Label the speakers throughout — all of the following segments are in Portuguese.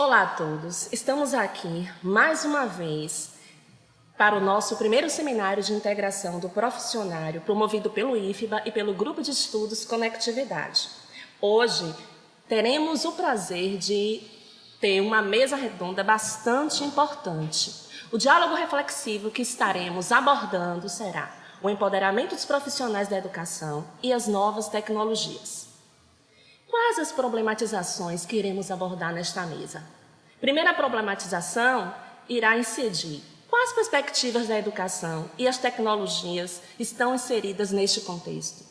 Speaker 1: Olá a todos, estamos aqui mais uma vez para o nosso primeiro seminário de integração do profissionário promovido pelo IFBA e pelo Grupo de Estudos Conectividade. Hoje teremos o prazer de ter uma mesa redonda bastante importante. O diálogo reflexivo que estaremos abordando será o empoderamento dos profissionais da educação e as novas tecnologias. Quais as problematizações que iremos abordar nesta mesa? Primeira problematização irá incidir quais perspectivas da educação e as tecnologias estão inseridas neste contexto.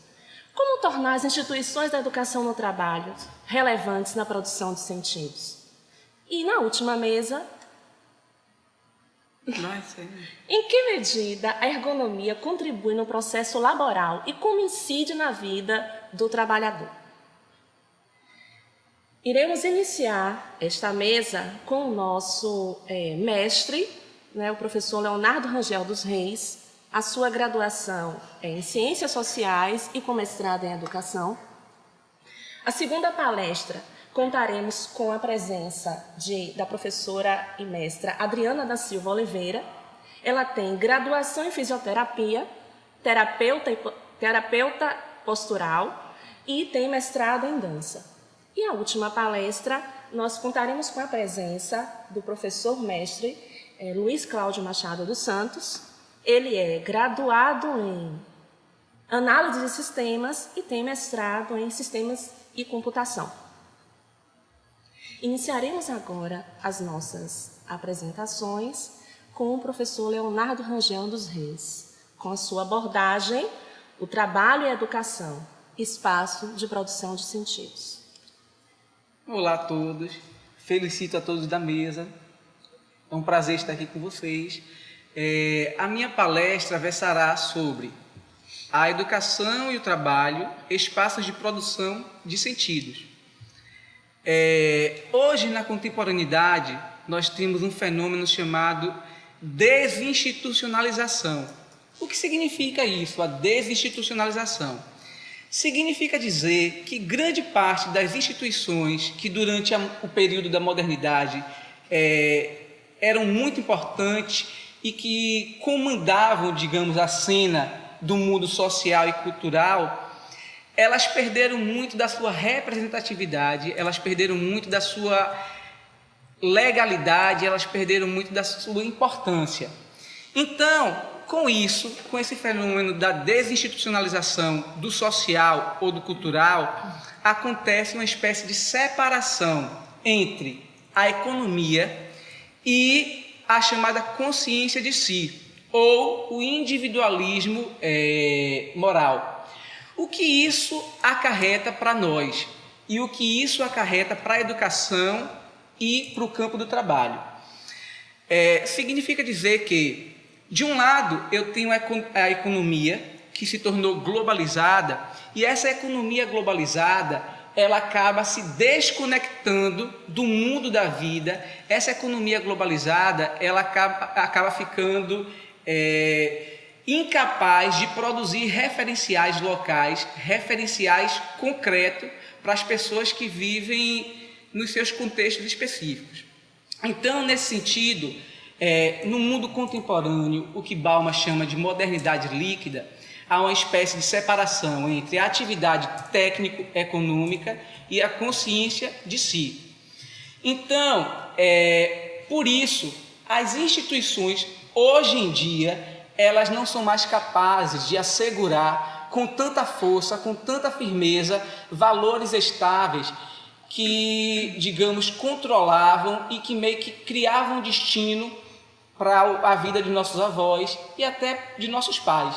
Speaker 1: Como tornar as instituições da educação no trabalho relevantes na produção de sentidos? E na última mesa, em que medida a ergonomia contribui no processo laboral e como incide na vida do trabalhador? Iremos iniciar esta mesa com o nosso mestre, o professor Leonardo Rangel dos Reis, a sua graduação em Ciências Sociais e com mestrado em Educação. A segunda palestra, contaremos com a presença da professora e mestra Adriana da Silva Oliveira. Ela tem graduação em Fisioterapia, terapeuta postural e tem mestrado em Dança. E a última palestra, nós contaremos com a presença do professor mestre Luiz Cláudio Machado dos Santos. Ele é graduado em Análise de Sistemas e tem mestrado em Sistemas e Computação. Iniciaremos agora as nossas apresentações com o professor Leonardo Rangel dos Reis, com a sua abordagem, o trabalho e a educação, espaço de produção de sentidos.
Speaker 2: Olá a todos, felicito a todos da mesa, é um prazer estar aqui com vocês. A minha palestra versará sobre a educação e o trabalho, espaços de produção de sentidos. Hoje, na contemporaneidade, nós temos um fenômeno chamado desinstitucionalização. O que significa isso, a desinstitucionalização? Significa dizer que grande parte das instituições que durante o período da modernidade eram muito importantes e que comandavam, digamos, a cena do mundo social e cultural, elas perderam muito da sua representatividade, elas perderam muito da sua legalidade, elas perderam muito da sua importância. Então, com isso, com esse fenômeno da desinstitucionalização do social ou do cultural, acontece uma espécie de separação entre a economia e a chamada consciência de si, ou o individualismo moral. O que isso acarreta para nós e o que isso acarreta para a educação e para o campo do trabalho? Significa dizer que, de um lado, eu tenho a economia que se tornou globalizada e essa economia globalizada ela acaba se desconectando do mundo da vida. Essa economia globalizada ela acaba ficando incapaz de produzir referenciais locais, referenciais concretos para as pessoas que vivem nos seus contextos específicos. Então, nesse sentido, no mundo contemporâneo, o que Bauman chama de modernidade líquida, há uma espécie de separação entre a atividade técnico-econômica e a consciência de si. Então, por isso, as instituições, hoje em dia, elas não são mais capazes de assegurar com tanta força, com tanta firmeza, valores estáveis que, digamos, controlavam e que meio que criavam destino para a vida de nossos avós e até de nossos pais.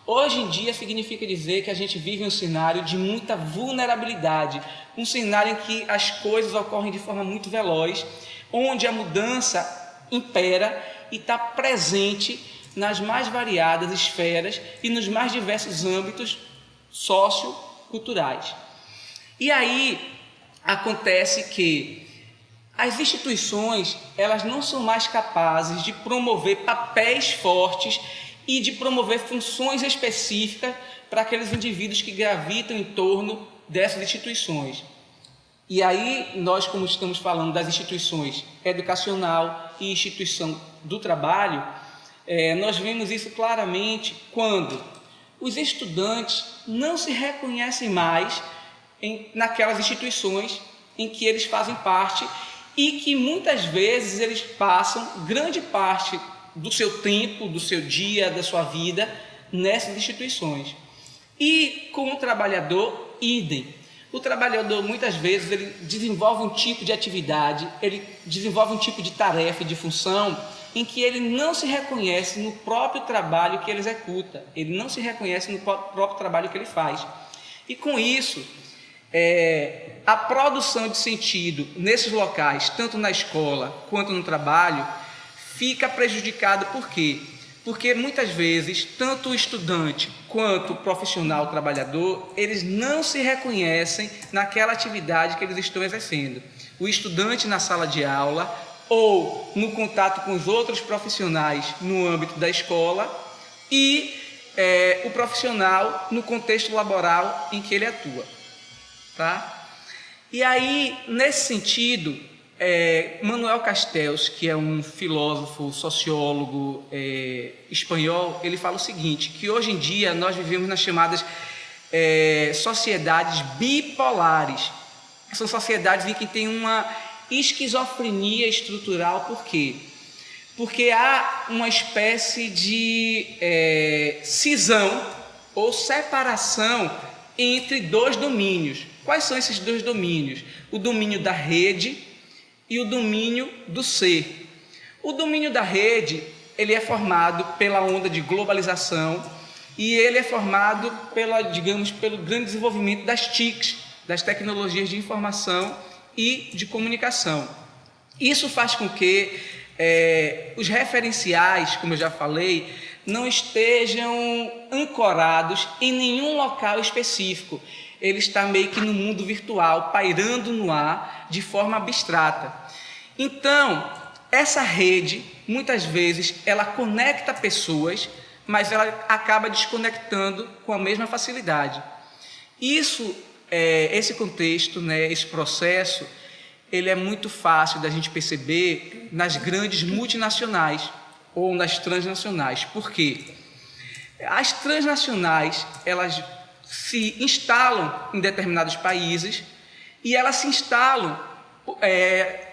Speaker 2: Hoje em dia significa dizer que a gente vive um cenário de muita vulnerabilidade, um cenário em que as coisas ocorrem de forma muito veloz, onde a mudança impera e está presente nas mais variadas esferas e nos mais diversos âmbitos socioculturais. E aí acontece que as instituições elas não são mais capazes de promover papéis fortes e de promover funções específicas para aqueles indivíduos que gravitam em torno dessas instituições. E aí, nós, como estamos falando das instituições educacional e instituição do trabalho, nós vemos isso claramente quando os estudantes não se reconhecem mais naquelas instituições em que eles fazem parte e que muitas vezes eles passam grande parte do seu tempo, do seu dia, da sua vida nessas instituições. E com o trabalhador, idem. O trabalhador, muitas vezes, ele desenvolve um tipo de atividade, ele desenvolve um tipo de tarefa, de função, em que ele não se reconhece no próprio trabalho que ele executa, ele não se reconhece no próprio trabalho que ele faz. E com isso, a produção de sentido nesses locais, tanto na escola quanto no trabalho, fica prejudicada. Por quê? Porque muitas vezes, tanto o estudante quanto o profissional, o trabalhador, eles não se reconhecem naquela atividade que eles estão exercendo. O estudante na sala de aula ou no contato com os outros profissionais no âmbito da escola e o profissional no contexto laboral em que ele atua. Tá? E aí, nesse sentido, Manuel Castells, que é um filósofo, sociólogo espanhol, ele fala o seguinte, que hoje em dia nós vivemos nas chamadas sociedades bipolares. São sociedades em que tem uma esquizofrenia estrutural. Por quê? Porque há uma espécie de cisão ou separação entre dois domínios. Quais são esses dois domínios? O domínio da rede e o domínio do ser. O domínio da rede, ele é formado pela onda de globalização e ele é formado pelo grande desenvolvimento das TICs, das tecnologias de informação e de comunicação. Isso faz com que os referenciais, como eu já falei, não estejam ancorados em nenhum local específico. Ele está meio que no mundo virtual, pairando no ar de forma abstrata. Então, essa rede, muitas vezes, ela conecta pessoas, mas ela acaba desconectando com a mesma facilidade. Esse contexto, esse processo, ele é muito fácil da gente perceber nas grandes multinacionais ou nas transnacionais. Por quê? As transnacionais, elas se instalam em determinados países e elas se instalam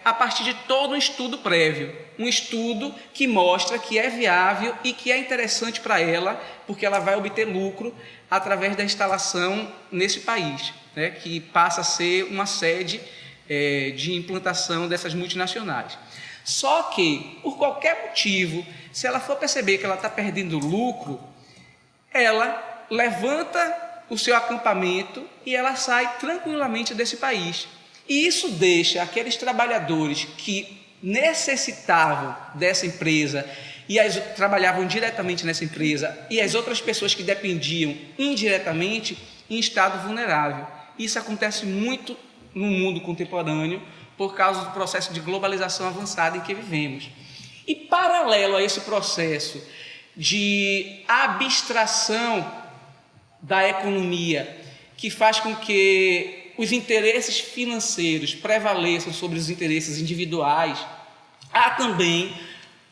Speaker 2: a partir de todo um estudo prévio, um estudo que mostra que é viável e que é interessante para ela, porque ela vai obter lucro através da instalação nesse país, que passa a ser uma sede de implantação dessas multinacionais. Só que, por qualquer motivo, se ela for perceber que ela está perdendo lucro, ela levanta o seu acampamento e ela sai tranquilamente desse país. E isso deixa aqueles trabalhadores que necessitavam dessa empresa e trabalhavam diretamente nessa empresa e as outras pessoas que dependiam indiretamente em estado vulnerável. Isso acontece muito no mundo contemporâneo por causa do processo de globalização avançada em que vivemos. E paralelo a esse processo de abstração da economia, que faz com que os interesses financeiros prevaleçam sobre os interesses individuais, há também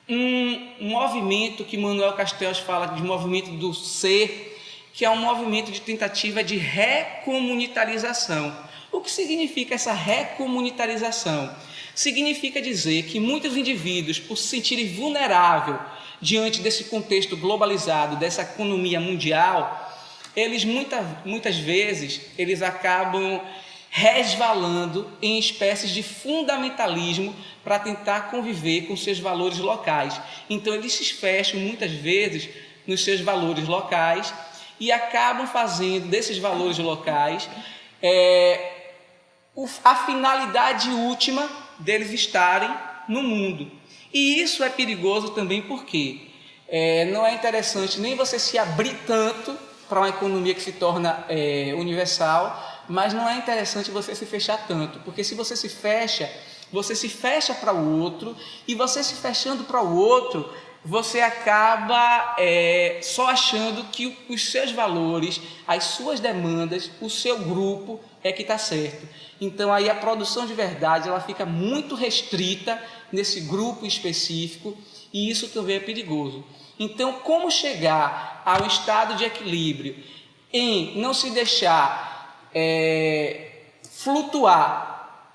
Speaker 2: um movimento que Manuel Castells fala de movimento do ser, que é um movimento de tentativa de recomunitarização. O que significa essa recomunitarização? Significa dizer que muitos indivíduos, por se sentirem vulneráveis diante desse contexto globalizado, dessa economia mundial, eles muitas vezes eles acabam resvalando em espécies de fundamentalismo para tentar conviver com seus valores locais. Então eles se fecham muitas vezes nos seus valores locais e acabam fazendo desses valores locais a finalidade última deles estarem no mundo. E isso é perigoso também porque não é interessante nem você se abrir tanto para uma economia que se torna universal, mas não é interessante você se fechar tanto, porque se você se fecha para o outro, e você se fechando para o outro, você acaba só achando que os seus valores, as suas demandas, o seu grupo é que está certo. Então aí a produção de verdade ela fica muito restrita nesse grupo específico e isso também é perigoso. Então como chegar ao estado de equilíbrio em não se deixar flutuar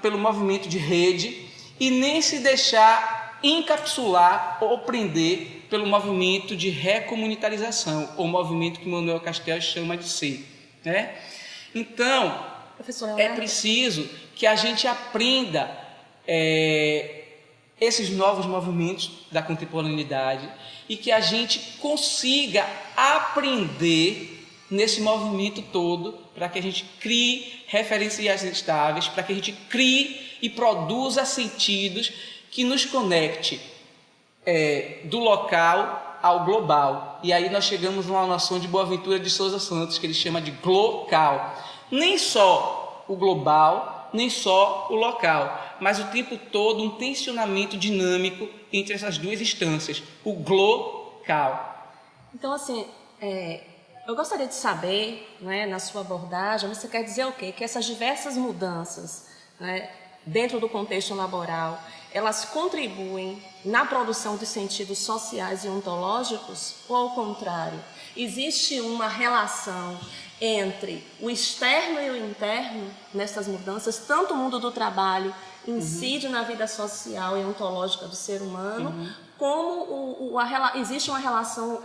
Speaker 2: pelo movimento de rede e nem se deixar encapsular ou prender pelo movimento de recomunitarização, ou movimento que Manuel Castells chama de ser, né? Então, é preciso que a gente aprenda esses novos movimentos da contemporaneidade e que a gente consiga aprender nesse movimento todo para que a gente crie referenciais estáveis, para que a gente crie e produza sentidos que nos conecte do local ao global. E aí nós chegamos a uma noção de Boaventura de Souza Santos, que ele chama de glocal. Nem só o global, nem só o local, mas o tempo todo um tensionamento dinâmico entre essas duas instâncias, o glocal.
Speaker 1: Então, assim, eu gostaria de saber, né, na sua abordagem, você quer dizer o quê? Que essas diversas mudanças, né, dentro do contexto laboral, elas contribuem na produção de sentidos sociais e ontológicos, ou ao contrário? Existe uma relação entre o externo e o interno nessas mudanças? Tanto o mundo do trabalho incide na vida social e ontológica do ser humano, como existe uma relação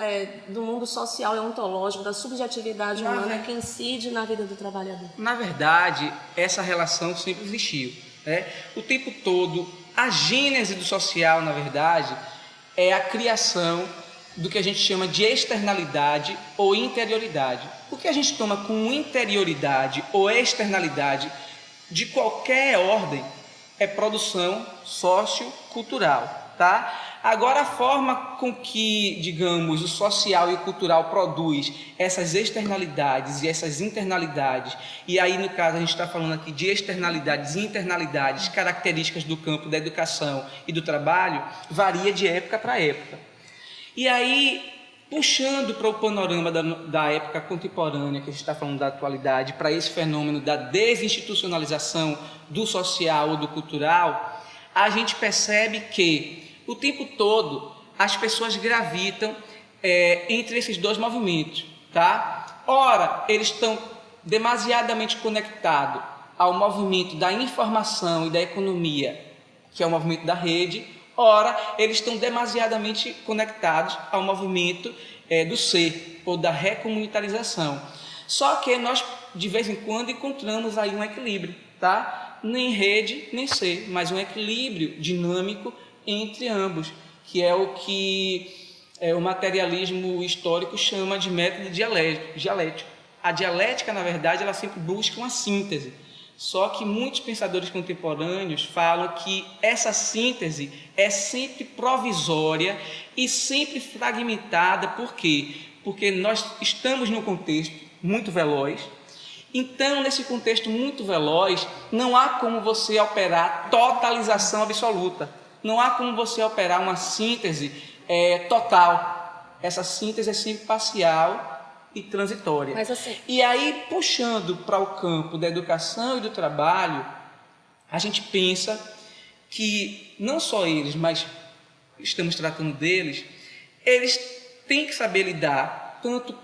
Speaker 1: do mundo social e ontológico, da subjetividade humana que incide na vida do trabalhador?
Speaker 2: Na verdade, essa relação sempre existiu, né? O tempo todo, a gênese do social, na verdade, é a criação do que a gente chama de externalidade ou interioridade. O que a gente toma como interioridade ou externalidade de qualquer ordem é produção sociocultural, tá? Agora, a forma com que, digamos, o social e o cultural produz essas externalidades e essas internalidades, e aí, no caso, a gente está falando aqui de externalidades e internalidades, características do campo da educação e do trabalho, varia de época para época. E aí, puxando para o panorama da época contemporânea, que a gente está falando da atualidade, para esse fenômeno da desinstitucionalização do social ou do cultural, a gente percebe que o tempo todo as pessoas gravitam entre esses dois movimentos, tá? Ora, eles estão demasiadamente conectados ao movimento da informação e da economia, que é o movimento da rede. Ora, eles estão demasiadamente conectados ao movimento do ser, ou da recomunitarização. Só que nós, de vez em quando, encontramos aí um equilíbrio, tá? Nem rede, nem ser, mas um equilíbrio dinâmico entre ambos, que é o que o materialismo histórico chama de método dialético. A dialética, na verdade, ela sempre busca uma síntese. Só que muitos pensadores contemporâneos falam que essa síntese é sempre provisória e sempre fragmentada. Por quê? Porque nós estamos num contexto muito veloz. Então, nesse contexto muito veloz, não há como você operar totalização absoluta. Não há como você operar uma síntese total. Essa síntese é sempre parcial e transitória.
Speaker 1: Mas assim...
Speaker 2: E aí, puxando para o campo da educação e do trabalho, a gente pensa que não só eles, mas estamos tratando deles, eles têm que saber lidar tanto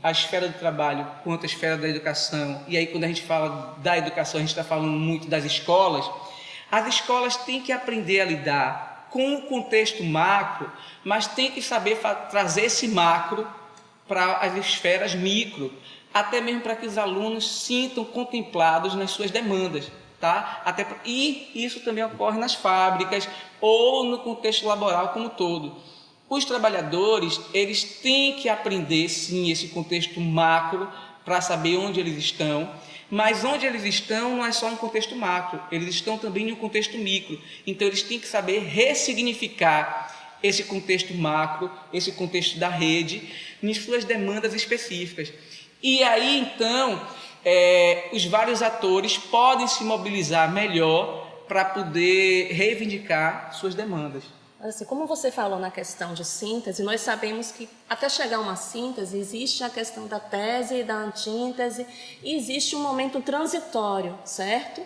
Speaker 2: a esfera do trabalho quanto a esfera da educação. E aí, quando a gente fala da educação, a gente está falando muito das escolas. As escolas têm que aprender a lidar com o contexto macro, mas têm que saber trazer esse macro para as esferas micro, até mesmo para que os alunos sintam contemplados nas suas demandas, tá? E isso também ocorre nas fábricas ou no contexto laboral como um todo. Os trabalhadores, eles têm que aprender, sim, esse contexto macro para saber onde eles estão, mas onde eles estão não é só um contexto macro, eles estão também em um contexto micro. Então, eles têm que saber ressignificar esse contexto macro, esse contexto da rede, em suas demandas específicas. E aí, então, os vários atores podem se mobilizar melhor para poder reivindicar suas demandas.
Speaker 1: Assim, como você falou na questão de síntese, nós sabemos que até chegar a uma síntese existe a questão da tese e da antítese e existe um momento transitório, certo?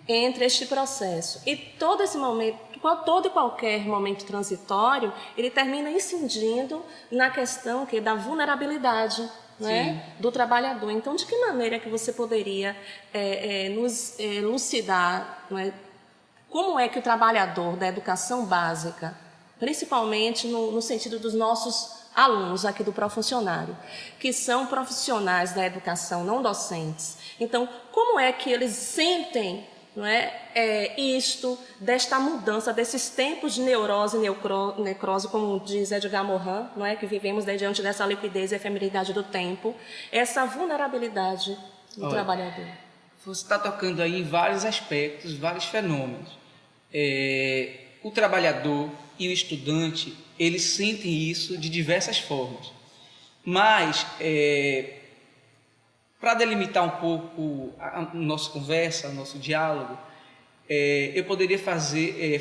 Speaker 1: Entre este processo. E todo esse momento, todo e qualquer momento transitório, ele termina incidindo na questão da vulnerabilidade, né, do trabalhador. Então, de que maneira que você poderia nos elucidar, não é, como é que o trabalhador da educação básica, principalmente no sentido dos nossos alunos aqui do Profuncionário, que são profissionais da educação não docentes, então, como é que eles sentem, não é, isto, desta mudança, desses tempos de neurose e necrose, como diz Edgar Morin, não é, que vivemos diante dessa liquidez e efemeridade do tempo, essa vulnerabilidade do trabalhador?
Speaker 2: Você está tocando aí em vários aspectos, vários fenômenos. O trabalhador e o estudante, eles sentem isso de diversas formas. Mas, para delimitar um pouco a nossa conversa, o nosso diálogo, eu poderia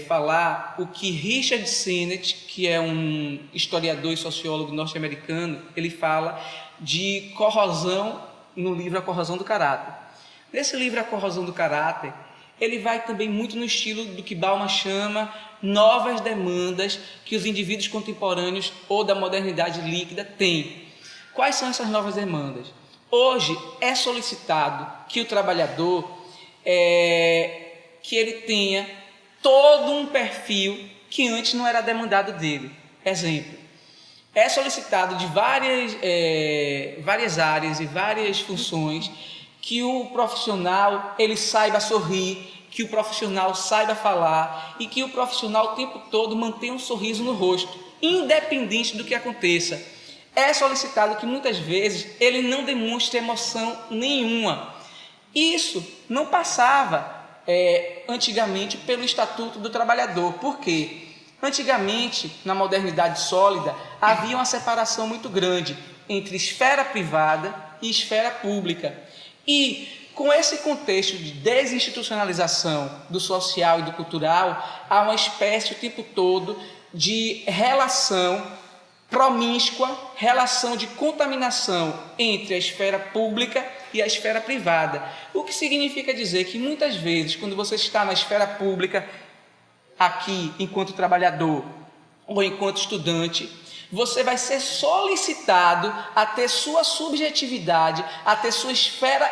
Speaker 2: falar o que Richard Sennett, que é um historiador e sociólogo norte-americano, ele fala de corrosão no livro A Corrosão do Caráter. Nesse livro A Corrosão do Caráter, ele vai também muito no estilo do que Bauman chama novas demandas que os indivíduos contemporâneos ou da modernidade líquida têm. Quais são essas novas demandas? Hoje é solicitado que o trabalhador que ele tenha todo um perfil que antes não era demandado dele. Exemplo, é solicitado de várias áreas e várias funções que o profissional ele saiba sorrir, que o profissional saiba falar e que o profissional o tempo todo mantenha um sorriso no rosto, independente do que aconteça. É solicitado que muitas vezes ele não demonstre emoção nenhuma. Isso não passava antigamente pelo Estatuto do Trabalhador. Por quê? Antigamente, na modernidade sólida, havia uma separação muito grande entre esfera privada e esfera pública. E com esse contexto de desinstitucionalização do social e do cultural, há uma espécie o tempo todo de relação promíscua, relação de contaminação entre a esfera pública e a esfera privada. O que significa dizer que muitas vezes, quando você está na esfera pública, aqui enquanto trabalhador ou enquanto estudante, você vai ser solicitado a ter sua subjetividade, a ter sua esfera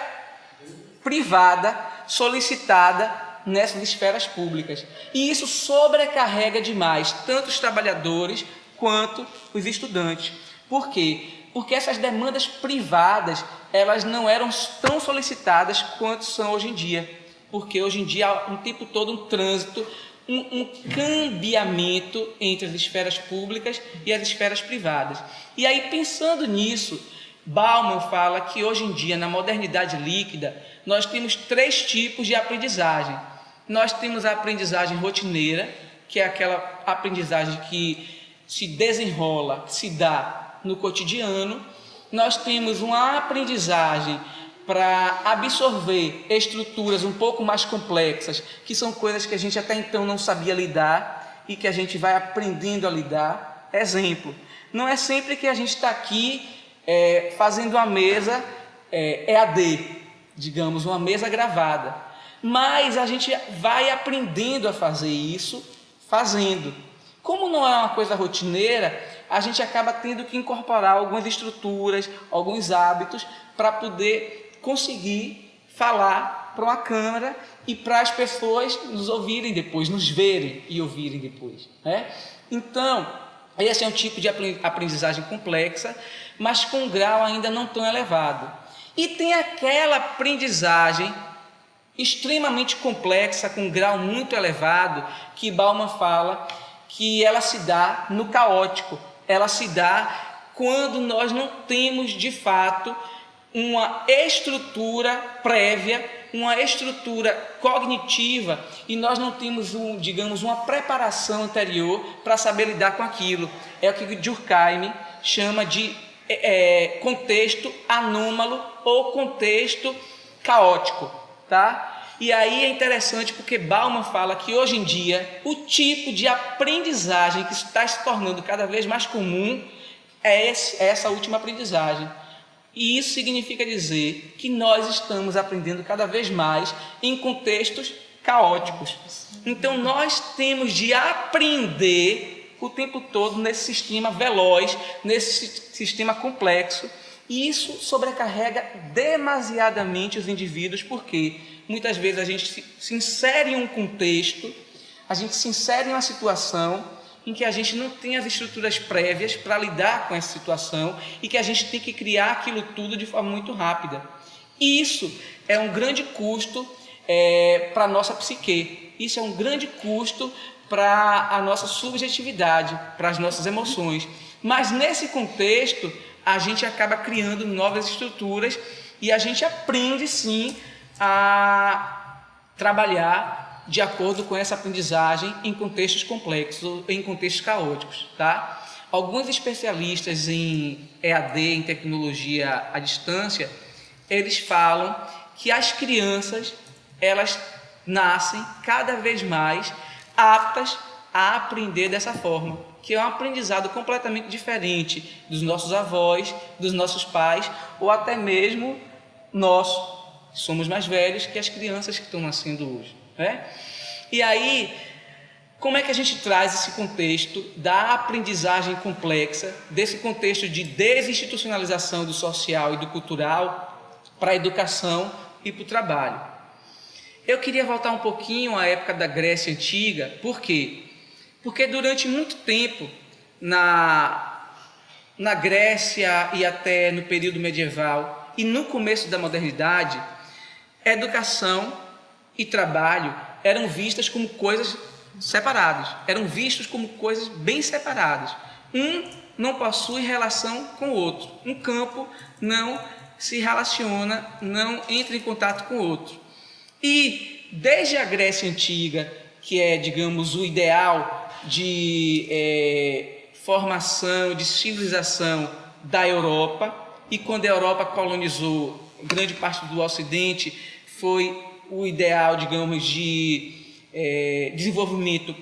Speaker 2: privada solicitada nessas esferas públicas. E isso sobrecarrega demais tanto os trabalhadores quanto os estudantes. Por quê? Porque essas demandas privadas, elas não eram tão solicitadas quanto são hoje em dia. Porque hoje em dia há um tempo todo um trânsito, um cambiamento entre as esferas públicas e as esferas privadas. E aí, pensando nisso, Bauman fala que hoje em dia, na modernidade líquida, nós temos 3 tipos de aprendizagem. Nós temos a aprendizagem rotineira, que é aquela aprendizagem que se desenrola, se dá no cotidiano. Nós temos uma aprendizagem para absorver estruturas um pouco mais complexas, que são coisas que a gente até então não sabia lidar e que a gente vai aprendendo a lidar. Exemplo, não é sempre que a gente está aqui fazendo uma mesa EAD, digamos, uma mesa gravada, mas a gente vai aprendendo a fazer isso fazendo. Como não é uma coisa rotineira, a gente acaba tendo que incorporar algumas estruturas, alguns hábitos para poder conseguir falar para uma câmera e para as pessoas nos ouvirem depois, nos verem e ouvirem depois, né? Então, esse é um tipo de aprendizagem complexa, mas com um grau ainda não tão elevado. E tem aquela aprendizagem extremamente complexa, com um grau muito elevado, que Bauman fala que ela se dá no caótico, ela se dá quando nós não temos de fato uma estrutura prévia, uma estrutura cognitiva e nós não temos, digamos, uma preparação anterior para saber lidar com aquilo. É o que Durkheim chama de contexto anômalo ou contexto caótico, tá? E aí é interessante porque Bauman fala que hoje em dia o tipo de aprendizagem que está se tornando cada vez mais comum é essa última aprendizagem. E isso significa dizer que nós estamos aprendendo cada vez mais em contextos caóticos. Então nós temos de aprender o tempo todo nesse sistema veloz, nesse sistema complexo. E isso sobrecarrega demasiadamente os indivíduos, porque muitas vezes a gente se insere em um contexto, a gente se insere em uma situação em que a gente não tem as estruturas prévias para lidar com essa situação e que a gente tem que criar aquilo tudo de forma muito rápida. E isso é um grande custo para a nossa psique, isso é um grande custo para a nossa subjetividade, para as nossas emoções. Mas nesse contexto, a gente acaba criando novas estruturas e a gente aprende sim a trabalhar de acordo com essa aprendizagem em contextos complexos, em contextos caóticos, tá? Alguns especialistas em EAD, em tecnologia à distância, eles falam que as crianças, elas nascem cada vez mais aptas a aprender dessa forma, que é um aprendizado completamente diferente dos nossos avós, dos nossos pais, ou até mesmo nós, que somos mais velhos que as crianças que estão nascendo hoje, né? E aí, como é que a gente traz esse contexto da aprendizagem complexa, desse contexto de desinstitucionalização do social e do cultural para a educação e para o trabalho? Eu queria voltar um pouquinho à época da Grécia Antiga. Por quê? Porque durante muito tempo, na Grécia e até no período medieval e no começo da modernidade, educação e trabalho eram vistas como coisas separadas, eram vistos como coisas bem separadas. Um não possui relação com o outro, um campo não se relaciona, não entra em contato com o outro. E desde a Grécia Antiga, que é, digamos, o ideal de formação, de civilização da Europa, e quando a Europa colonizou grande parte do Ocidente, foi o ideal, digamos, de desenvolvimento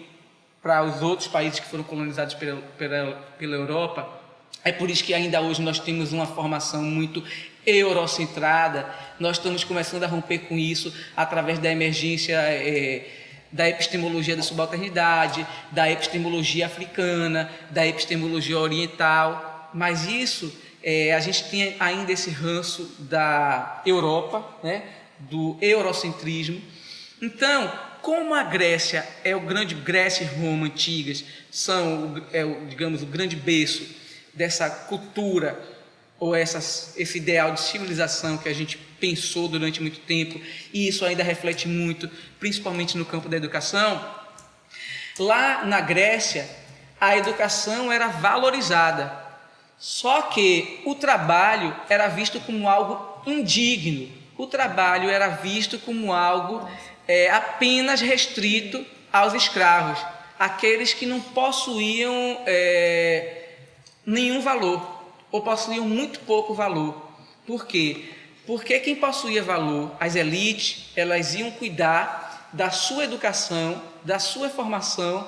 Speaker 2: para os outros países que foram colonizados pela Europa. É por isso que ainda hoje nós temos uma formação muito eurocentrada. Nós estamos começando a romper com isso através da emergência da epistemologia da subalternidade, da epistemologia africana, da epistemologia oriental. Mas isso, a gente tem ainda esse ranço da Europa, né, do eurocentrismo. Então, como a Grécia Grécia e Roma antigas são, digamos, o grande berço dessa cultura ou esse ideal de civilização que a gente pensou durante muito tempo, e isso ainda reflete muito, principalmente no campo da educação, lá na Grécia a educação era valorizada, só que o trabalho era visto como algo indigno, o trabalho era visto como algo apenas restrito aos escravos, aqueles que não possuíam nenhum valor, ou possuíam muito pouco valor. Por quê? Porque quem possuía valor, as elites, elas iam cuidar da sua educação, da sua formação,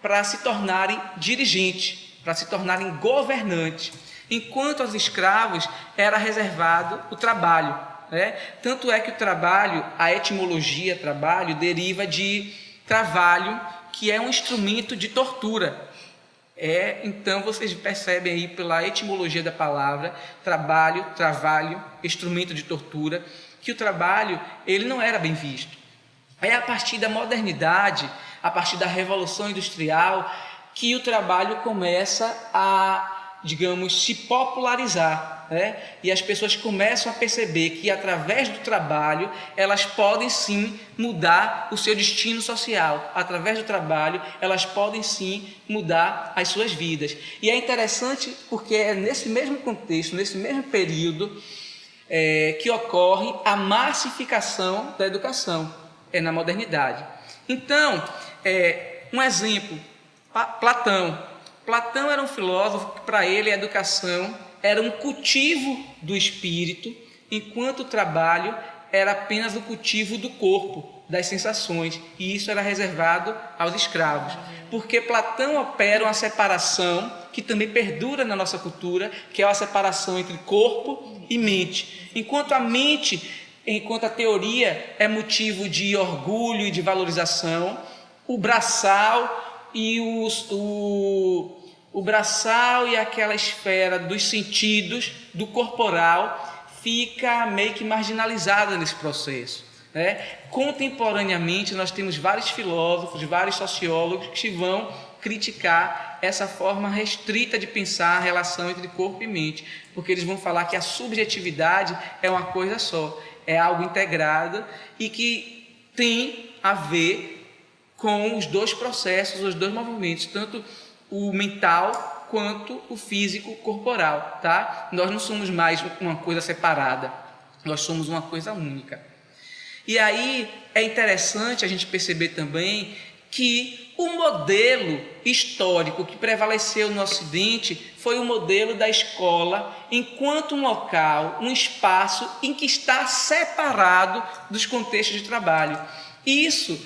Speaker 2: para se tornarem dirigentes, para se tornarem governantes, enquanto aos escravos era reservado o trabalho, né? Tanto é que o trabalho, a etimologia trabalho, deriva de trabalho, que é um instrumento de tortura. Então vocês percebem aí pela etimologia da palavra trabalho, instrumento de tortura, que o trabalho ele não era bem visto. É a partir da modernidade, a partir da Revolução Industrial, que o trabalho começa a, digamos, se popularizar, né? E as pessoas começam a perceber que através do trabalho elas podem sim mudar o seu destino social, através do trabalho elas podem sim mudar as suas vidas. E é interessante porque é nesse mesmo contexto, nesse mesmo período que ocorre a massificação da educação, na modernidade. Então, um exemplo, Platão era um filósofo que para ele a educação era um cultivo do espírito, enquanto o trabalho era apenas o cultivo do corpo. das sensações, e isso era reservado aos escravos, porque Platão opera uma separação que também perdura na nossa cultura, que é a separação entre corpo e mente. Enquanto a teoria é motivo de orgulho e de valorização, o braçal e aquela esfera dos sentidos, do corporal, fica meio que marginalizada nesse processo, né? Contemporaneamente, nós temos vários filósofos, vários sociólogos que vão criticar essa forma restrita de pensar a relação entre corpo e mente, porque eles vão falar que a subjetividade é uma coisa só, é algo integrado e que tem a ver com os dois processos, os dois movimentos, tanto o mental quanto o físico corporal, tá? Nós não somos mais uma coisa separada, nós somos uma coisa única. E aí é interessante a gente perceber também que o modelo histórico que prevaleceu no Ocidente foi o modelo da escola enquanto um local, um espaço em que está separado dos contextos de trabalho. Isso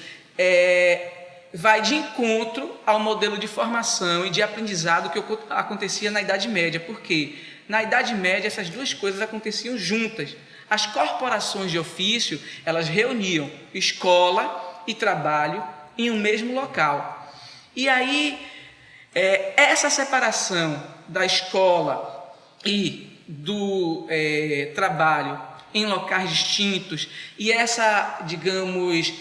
Speaker 2: vai de encontro ao modelo de formação e de aprendizado que acontecia na Idade Média. Por quê? Na Idade Média, essas duas coisas aconteciam juntas. As corporações de ofício, elas reuniam escola e trabalho em um mesmo local. E aí, essa separação da escola e do trabalho em locais distintos e essa, digamos,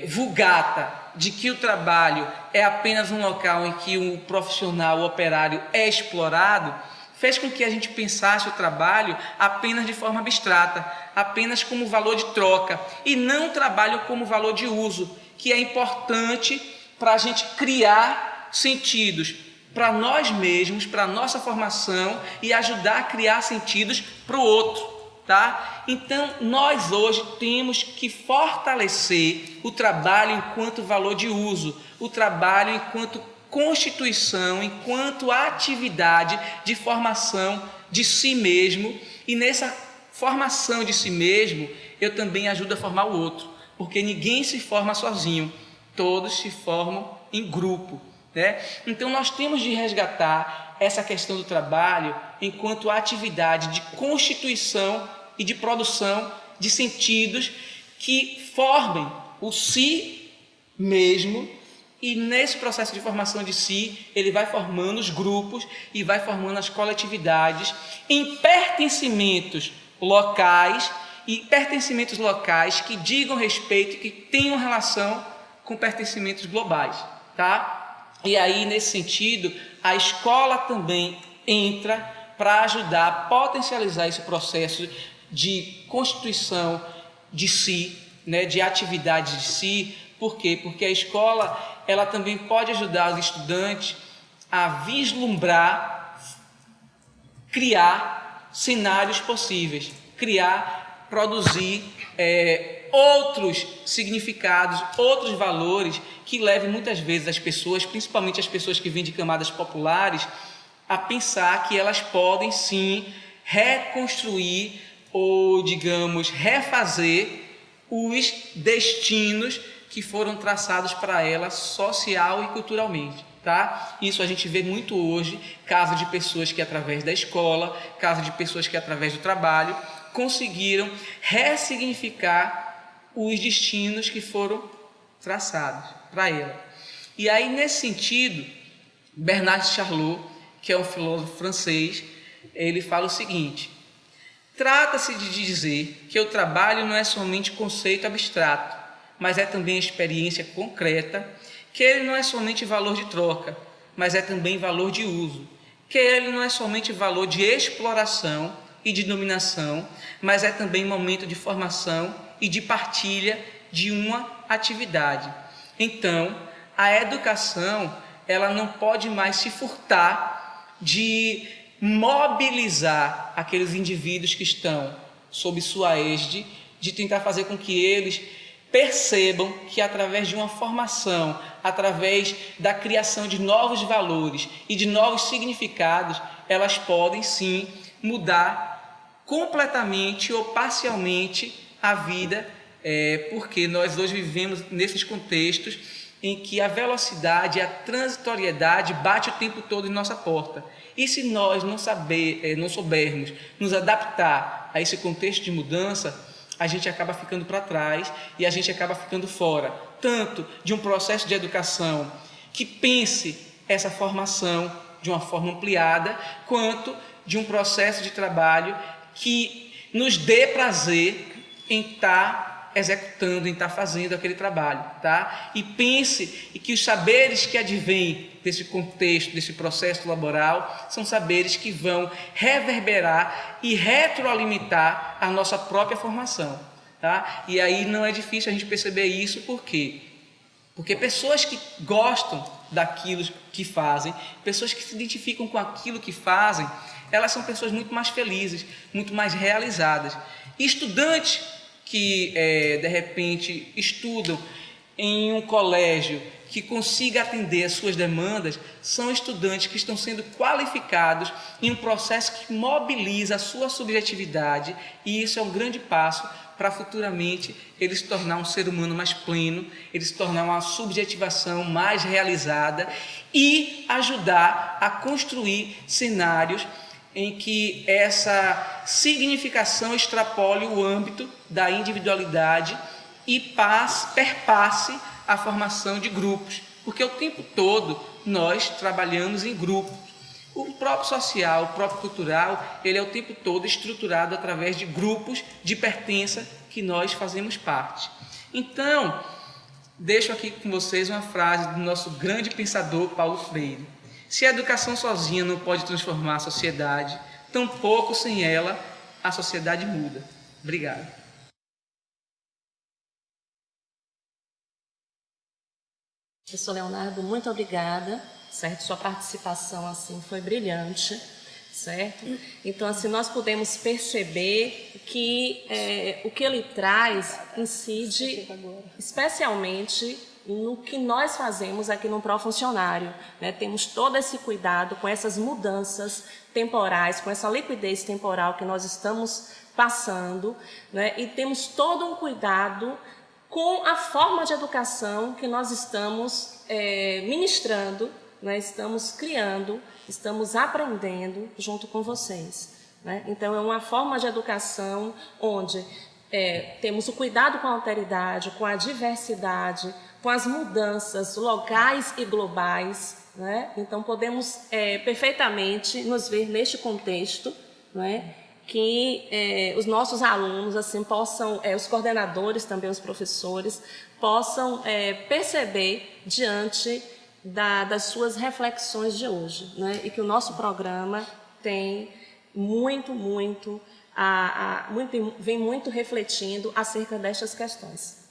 Speaker 2: vulgata de que o trabalho é apenas um local em que o profissional, o operário é explorado, fez com que a gente pensasse o trabalho apenas de forma abstrata, apenas como valor de troca, e não o trabalho como valor de uso, que é importante para a gente criar sentidos para nós mesmos, para a nossa formação e ajudar a criar sentidos para o outro, tá? Então, nós hoje temos que fortalecer o trabalho enquanto valor de uso, o trabalho enquanto constituição, enquanto atividade de formação de si mesmo, e nessa formação de si mesmo, eu também ajudo a formar o outro, porque ninguém se forma sozinho, todos se formam em grupo, né? Então nós temos de resgatar essa questão do trabalho enquanto atividade de constituição e de produção de sentidos que formem o si mesmo. E nesse processo de formação de si, ele vai formando os grupos e vai formando as coletividades em pertencimentos locais, e pertencimentos locais que digam respeito, que tenham relação com pertencimentos globais, tá? E aí, nesse sentido, a escola também entra para ajudar a potencializar esse processo de constituição de si, né, de atividade de si. Por quê? Porque a escola ela também pode ajudar os estudantes a vislumbrar, criar cenários possíveis, produzir outros significados, outros valores que levem muitas vezes as pessoas, principalmente as pessoas que vêm de camadas populares, a pensar que elas podem sim reconstruir ou, digamos, refazer os destinos que foram traçados para ela social e culturalmente, tá? Isso a gente vê muito hoje, caso de pessoas que através da escola, caso de pessoas que através do trabalho conseguiram ressignificar os destinos que foram traçados para ela. E aí, nesse sentido, Bernard de Charlot, que é um filósofo francês, ele fala o seguinte: trata-se de dizer que o trabalho não é somente conceito abstrato, mas é também experiência concreta, que ele não é somente valor de troca, mas é também valor de uso, que ele não é somente valor de exploração e de dominação, mas é também momento de formação e de partilha de uma atividade. Então, a educação, ela não pode mais se furtar de mobilizar aqueles indivíduos que estão sob sua égide, de tentar fazer com que eles percebam que através de uma formação, através da criação de novos valores e de novos significados, elas podem sim mudar completamente ou parcialmente a vida porque nós hoje vivemos nesses contextos em que a velocidade, a transitoriedade bate o tempo todo em nossa porta. E se nós não soubermos nos adaptar a esse contexto de mudança, a gente acaba ficando para trás e a gente acaba ficando fora, tanto de um processo de educação que pense essa formação de uma forma ampliada, quanto de um processo de trabalho que nos dê prazer em estar executando, em estar fazendo aquele trabalho, tá? E pense que os saberes que advêm desse contexto, desse processo laboral, são saberes que vão reverberar e retroalimentar a nossa própria formação, tá? E aí não é difícil a gente perceber isso, por quê? Porque pessoas que gostam daquilo que fazem, pessoas que se identificam com aquilo que fazem, elas são pessoas muito mais felizes, muito mais realizadas. E estudantes que, de repente, estudam em um colégio que consiga atender às suas demandas, são estudantes que estão sendo qualificados em um processo que mobiliza a sua subjetividade, e isso é um grande passo para futuramente ele se tornar um ser humano mais pleno, ele se tornar uma subjetivação mais realizada e ajudar a construir cenários em que essa significação extrapole o âmbito da individualidade e perpasse a formação de grupos, porque o tempo todo nós trabalhamos em grupos. O próprio social, o próprio cultural, ele é o tempo todo estruturado através de grupos de pertença que nós fazemos parte. Então, deixo aqui com vocês uma frase do nosso grande pensador Paulo Freire: se a educação sozinha não pode transformar a sociedade, tampouco sem ela a sociedade muda. Obrigado.
Speaker 1: Professor Leonardo, muito obrigada, certo? Sua participação assim foi brilhante, certo? Então assim nós podemos perceber que o que ele traz incide especialmente no que nós fazemos aqui no Profuncionário, né? Temos todo esse cuidado com essas mudanças temporais, com essa liquidez temporal que nós estamos passando, né? E temos todo um cuidado com a forma de educação que nós estamos ministrando, né? Estamos criando, estamos aprendendo junto com vocês, né? Então, é uma forma de educação onde temos o cuidado com a alteridade, com a diversidade, com as mudanças locais e globais, né? Então, podemos perfeitamente nos ver neste contexto, né? Que os nossos alunos assim possam, os coordenadores, também os professores, possam perceber diante das suas reflexões de hoje, né? E que o nosso programa tem vem muito refletindo acerca destas questões.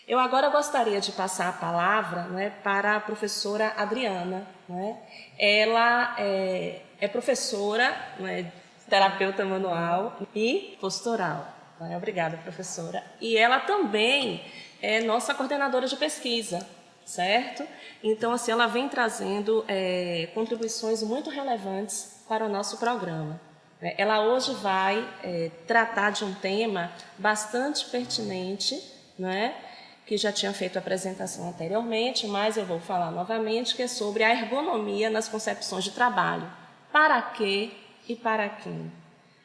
Speaker 1: Eu agora gostaria de passar a palavra, né, para a professora Adriana, né? Ela é professora, né, terapeuta manual e postural. Obrigada, professora. E ela também é nossa coordenadora de pesquisa, certo? Então, assim, ela vem trazendo contribuições muito relevantes para o nosso programa. Ela hoje vai tratar de um tema bastante pertinente, né? Que já tinha feito a apresentação anteriormente, mas eu vou falar novamente, que é sobre a ergonomia nas concepções de trabalho. Para quê e para quem?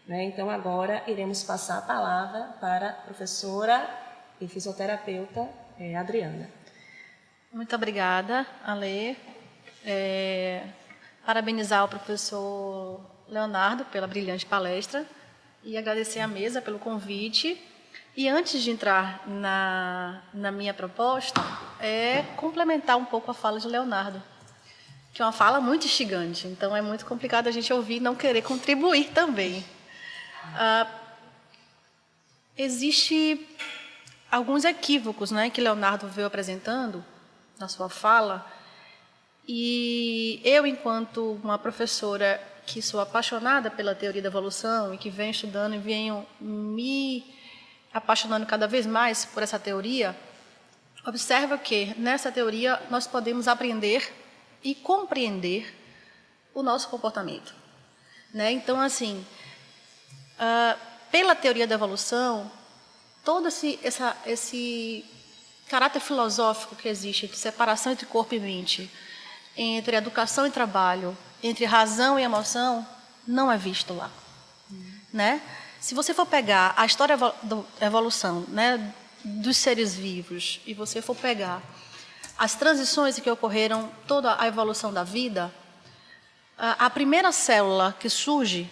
Speaker 1: Então, agora iremos passar a palavra para a professora e fisioterapeuta Adriana.
Speaker 3: Muito obrigada, Ale. Parabenizar o professor Leonardo pela brilhante palestra e agradecer à mesa pelo convite. E antes de entrar na minha proposta, complementar um pouco a fala de Leonardo, que é uma fala muito instigante, então é muito complicado a gente ouvir e não querer contribuir também. Existe alguns equívocos, né, que Leonardo veio apresentando na sua fala, e eu, enquanto uma professora que sou apaixonada pela teoria da evolução e que venho estudando e venho me apaixonando cada vez mais por essa teoria, observo que nessa teoria nós podemos aprender e compreender o nosso comportamento, né? Então, assim, pela teoria da evolução, todo esse caráter filosófico que existe entre separação entre corpo e mente, entre educação e trabalho, entre razão e emoção, não é visto lá. Né? Se você for pegar a história da evolução, né, dos seres vivos, e você for pegar as transições que ocorreram, toda a evolução da vida, a primeira célula que surge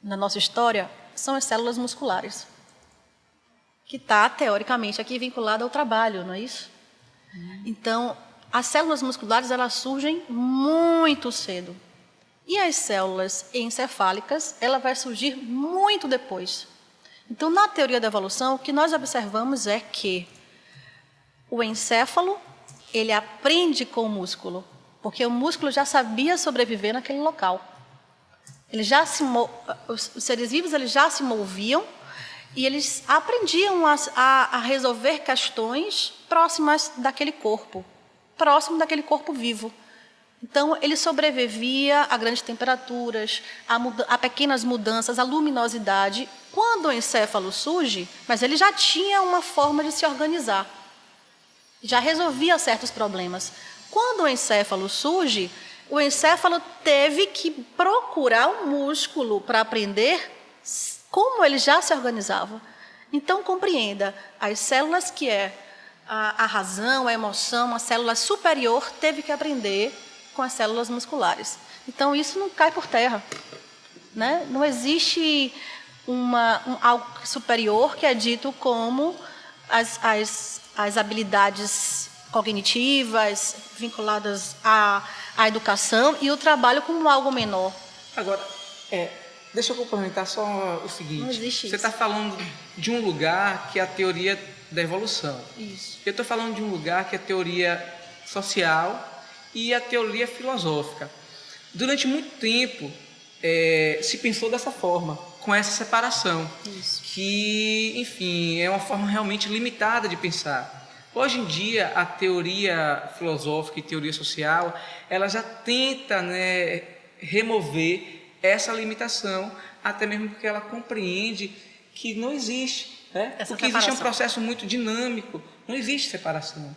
Speaker 3: na nossa história são as células musculares, que está, teoricamente, aqui vinculada ao trabalho, não é isso? Então, as células musculares, elas surgem muito cedo. E as células encefálicas, ela vai surgir muito depois. Então, na teoria da evolução, o que nós observamos é que o encéfalo, ele aprende com o músculo, porque o músculo já sabia sobreviver naquele local. Os seres vivos, eles já se moviam e eles aprendiam a resolver questões próximas daquele corpo, próximo daquele corpo vivo. Então, ele sobrevivia a grandes temperaturas, a pequenas mudanças, a luminosidade. Quando o encéfalo surge, mas ele já tinha uma forma de se organizar, já resolvia certos problemas. Quando o encéfalo surge, o encéfalo teve que procurar o músculo para aprender como ele já se organizava. Então, compreenda, as células que é a razão, a emoção, a célula superior, teve que aprender com as células musculares. Então, isso não cai por terra. Né? Não existe algo superior que é dito como as habilidades cognitivas vinculadas à educação e o trabalho como algo menor.
Speaker 2: Agora, deixa eu complementar só o seguinte.
Speaker 3: Não existe isso.
Speaker 2: Você está falando de um lugar que é a teoria da evolução.
Speaker 3: Isso.
Speaker 2: Eu estou falando de um lugar que é a teoria social e a teoria filosófica. Durante muito tempo, se pensou dessa forma, com essa separação.
Speaker 3: Isso.
Speaker 2: Que, enfim, é uma forma realmente limitada de pensar. Hoje em dia, a teoria filosófica e teoria social, ela já tenta, né, remover essa limitação, até mesmo porque ela compreende que não existe, né? Porque existe um processo muito dinâmico, não existe separação.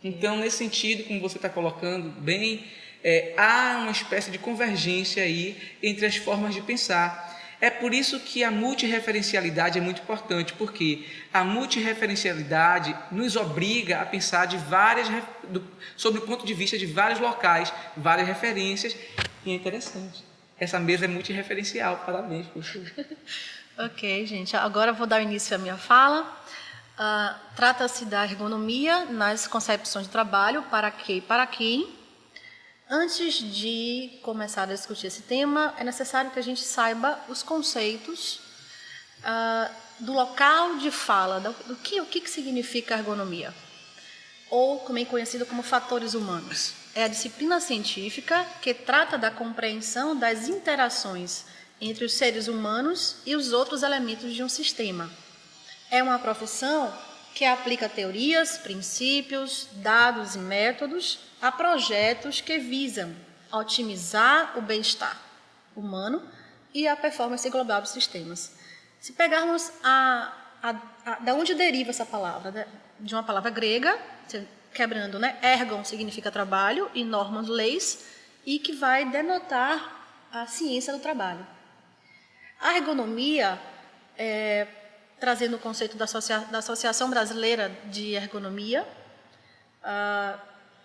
Speaker 2: Então, nesse sentido, como você está colocando bem, há uma espécie de convergência aí entre as formas de pensar. É por isso que a multireferencialidade é muito importante, porque a multireferencialidade nos obriga a pensar sobre o ponto de vista de vários locais, várias referências, e é interessante. Essa mesa é multireferencial, parabéns, professor.
Speaker 3: Ok, gente. Agora eu vou dar início à minha fala. Trata-se da ergonomia nas concepções de trabalho, para quê e para quem. Antes de começar a discutir esse tema, é necessário que a gente saiba os conceitos do local de fala, o que significa ergonomia, ou também conhecido como fatores humanos. É a disciplina científica que trata da compreensão das interações entre os seres humanos e os outros elementos de um sistema. É uma profissão que aplica teorias, princípios, dados e métodos a projetos que visam otimizar o bem-estar humano e a performance global dos sistemas. Se pegarmos da onde deriva essa palavra, né? De uma palavra grega, quebrando, né? Ergon significa trabalho e normos, leis, e que vai denotar a ciência do trabalho. A ergonomia, trazendo o conceito da Associação Brasileira de Ergonomia,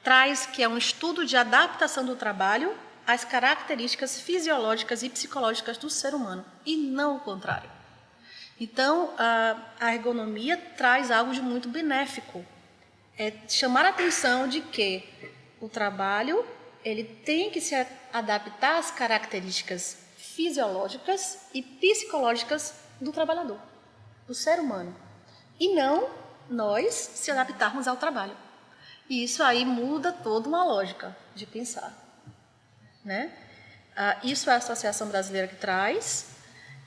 Speaker 3: traz que é um estudo de adaptação do trabalho às características fisiológicas e psicológicas do ser humano, e não o contrário. Então, a ergonomia traz algo de muito benéfico. É chamar a atenção de que o trabalho ele tem que se adaptar às características fisiológicas e psicológicas do trabalhador, do ser humano, e não nós se adaptarmos ao trabalho. E isso aí muda toda uma lógica de pensar. Né? Isso é a Associação Brasileira que traz,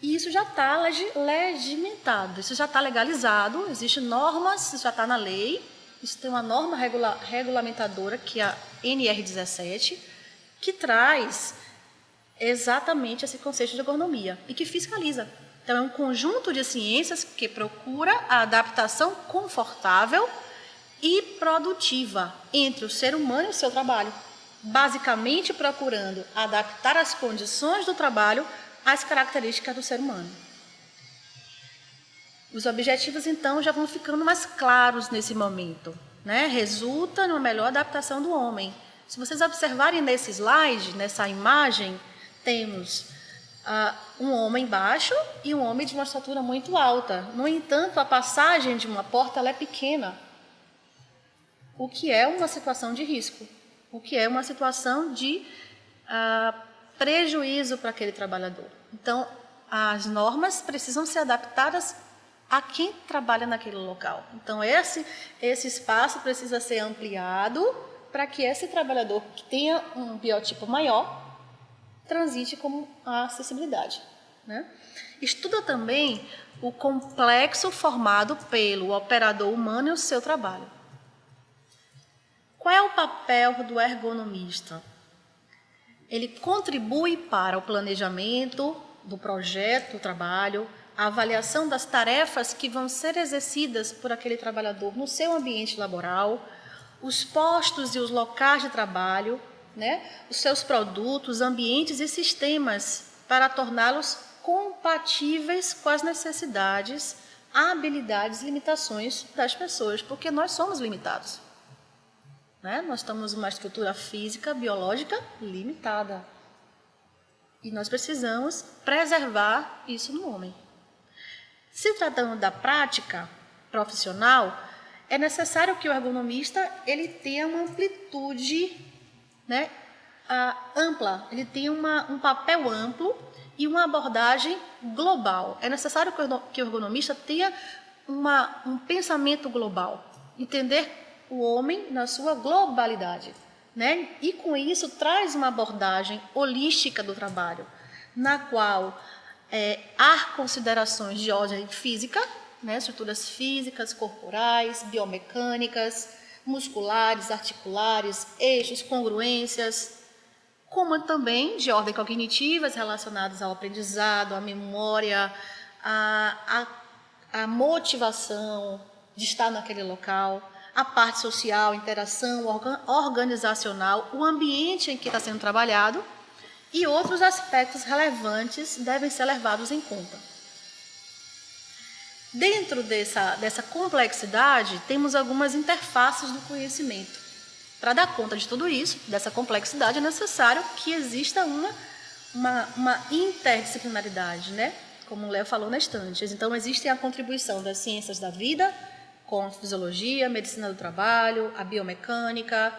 Speaker 3: e isso já está legimentado, isso já está legalizado, existem normas, isso já está na lei, isso tem uma norma regulamentadora, que é a NR17, que traz exatamente esse conceito de ergonomia e que fiscaliza. Então, é um conjunto de ciências que procura a adaptação confortável e produtiva entre o ser humano e o seu trabalho, basicamente procurando adaptar as condições do trabalho às características do ser humano. Os objetivos, então, já vão ficando mais claros nesse momento, né? Resulta numa melhor adaptação do homem. Se vocês observarem nesse slide, nessa imagem, temos um homem baixo e um homem de uma estatura muito alta. No entanto, a passagem de uma porta ela é pequena, o que é uma situação de risco, o que é uma situação de prejuízo para aquele trabalhador. Então, as normas precisam ser adaptadas a quem trabalha naquele local. Então, esse espaço precisa ser ampliado para que esse trabalhador que tenha um biotipo maior transite com a acessibilidade, né? Estuda também o complexo formado pelo operador humano e o seu trabalho. Qual é o papel do ergonomista? Ele contribui para o planejamento do projeto do trabalho, a avaliação das tarefas que vão ser exercidas por aquele trabalhador no seu ambiente laboral, os postos e os locais de trabalho, né, os seus produtos, ambientes e sistemas para torná-los compatíveis com as necessidades, habilidades e limitações das pessoas, porque nós somos limitados, né? Nós temos uma estrutura física, biológica limitada e nós precisamos preservar isso no homem. Se tratando da prática profissional, é necessário que o ergonomista ele tenha uma amplitude, né, ampla, ele tem um papel amplo e uma abordagem global. É necessário que o ergonomista tenha um pensamento global, entender o homem na sua globalidade, né? E com isso traz uma abordagem holística do trabalho, na qual há considerações de ordem física, né, estruturas físicas, corporais, biomecânicas, musculares, articulares, eixos, congruências, como também de ordem cognitivas relacionadas ao aprendizado, à memória, à motivação de estar naquele local, a parte social, interação organizacional, o ambiente em que está sendo trabalhado e outros aspectos relevantes devem ser levados em conta. Dentro dessa complexidade, temos algumas interfaces do conhecimento. Para dar conta de tudo isso, dessa complexidade, é necessário que exista uma interdisciplinaridade, né? Como o Léo falou na estante. Então, existe a contribuição das ciências da vida, com a fisiologia, a medicina do trabalho, a biomecânica,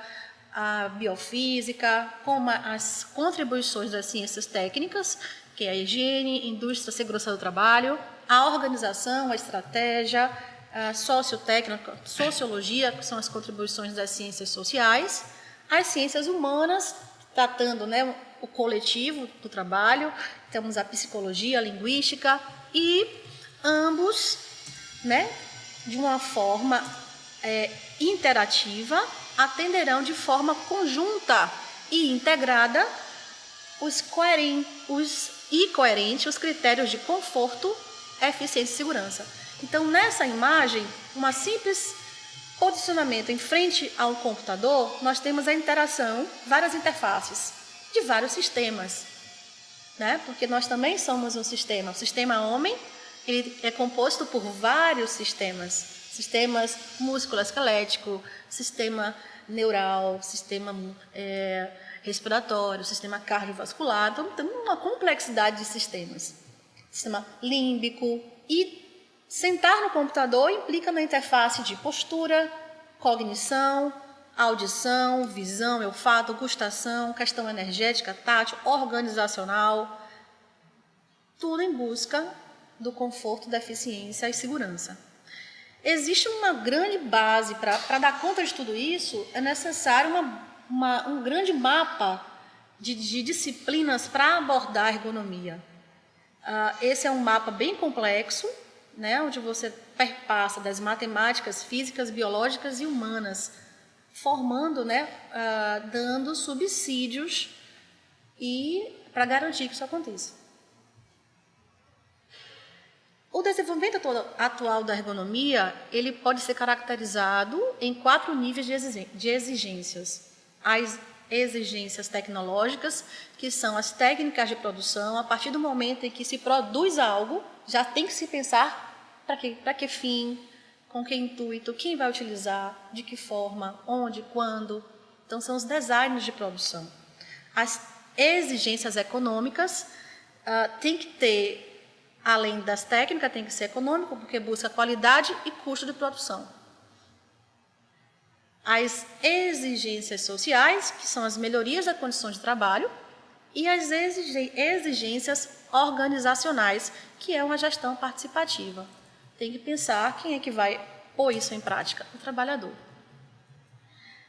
Speaker 3: a biofísica, como as contribuições das ciências técnicas, que é a higiene, indústria, segurança do trabalho, a organização, a estratégia, a sociotécnica, sociologia, que são as contribuições das ciências sociais, as ciências humanas, tratando, né, o coletivo do trabalho, temos a psicologia, a linguística, e ambos, né, de uma forma interativa, atenderão de forma conjunta e integrada os coerentes critérios de conforto, eficiência e segurança. Então, nessa imagem, um simples posicionamento em frente ao computador, nós temos a interação, várias interfaces de vários sistemas, né? Porque nós também somos um sistema. O sistema homem, ele é composto por vários sistemas músculo-esquelético, sistema neural, sistema respiratório, sistema cardiovascular. Então, tem uma complexidade de sistemas. Sistema límbico. E sentar no computador implica na interface de postura, cognição, audição, visão, olfato, gustação, questão energética, tátil, organizacional. Tudo em busca do conforto, da eficiência e segurança. Existe uma grande base para dar conta de tudo isso, é necessário um grande mapa de disciplinas para abordar a ergonomia. Esse é um mapa bem complexo, né, onde você perpassa das matemáticas, físicas, biológicas e humanas, formando, né, dando subsídios para garantir que isso aconteça. O desenvolvimento atual da ergonomia, ele pode ser caracterizado em 4 níveis de exigências. As exigências tecnológicas, que são as técnicas de produção. A partir do momento em que se produz algo, já tem que se pensar para que fim, com que intuito, quem vai utilizar, de que forma, onde, quando. Então, são os designs de produção. As exigências econômicas tem que ter, além das técnicas, tem que ser econômico, porque busca qualidade e custo de produção. As exigências sociais, que são as melhorias das condições de trabalho, e as exigências organizacionais, que é uma gestão participativa. Tem que pensar quem é que vai pôr isso em prática, o trabalhador.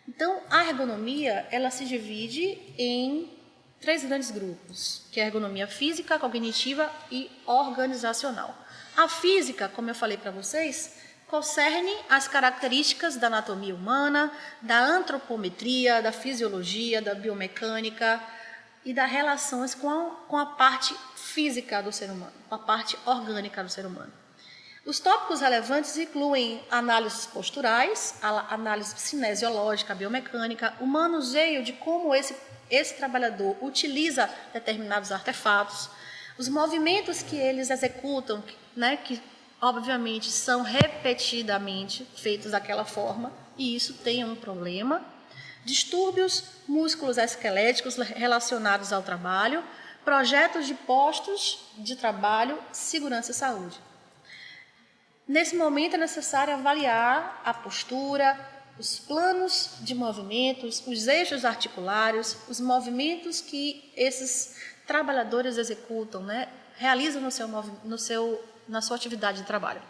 Speaker 3: Então, a ergonomia, ela se divide em 3 grandes grupos, que é a ergonomia física, cognitiva e organizacional. A física, como eu falei para vocês, concerne as características da anatomia humana, da antropometria, da fisiologia, da biomecânica e das relações com a parte física do ser humano, com a parte orgânica do ser humano. Os tópicos relevantes incluem análises posturais, a análise cinesiológica, biomecânica, o manuseio de como esse trabalhador utiliza determinados artefatos, os movimentos que eles executam, né, que obviamente são repetidamente feitos daquela forma, e isso tem um problema. Distúrbios músculos esqueléticos relacionados ao trabalho, projetos de postos de trabalho, segurança e saúde. Nesse momento é necessário avaliar a postura, os planos de movimentos, os eixos articulares, os movimentos que esses trabalhadores executam, né, realizam na sua atividade de trabalho.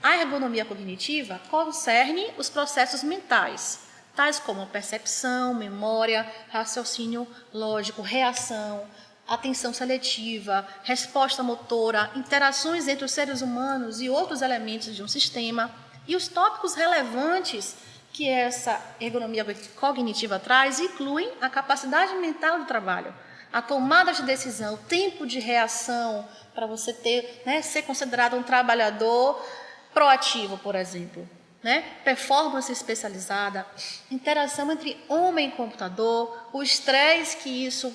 Speaker 3: A ergonomia cognitiva concerne os processos mentais, tais como percepção, memória, raciocínio lógico, reação, atenção seletiva, resposta motora, interações entre os seres humanos e outros elementos de um sistema. E os tópicos relevantes que essa ergonomia cognitiva traz incluem a capacidade mental do trabalho, a tomada de decisão, o tempo de reação para você ter, né, ser considerado um trabalhador proativo, por exemplo, né? Performance especializada, interação entre homem e computador, o estresse que isso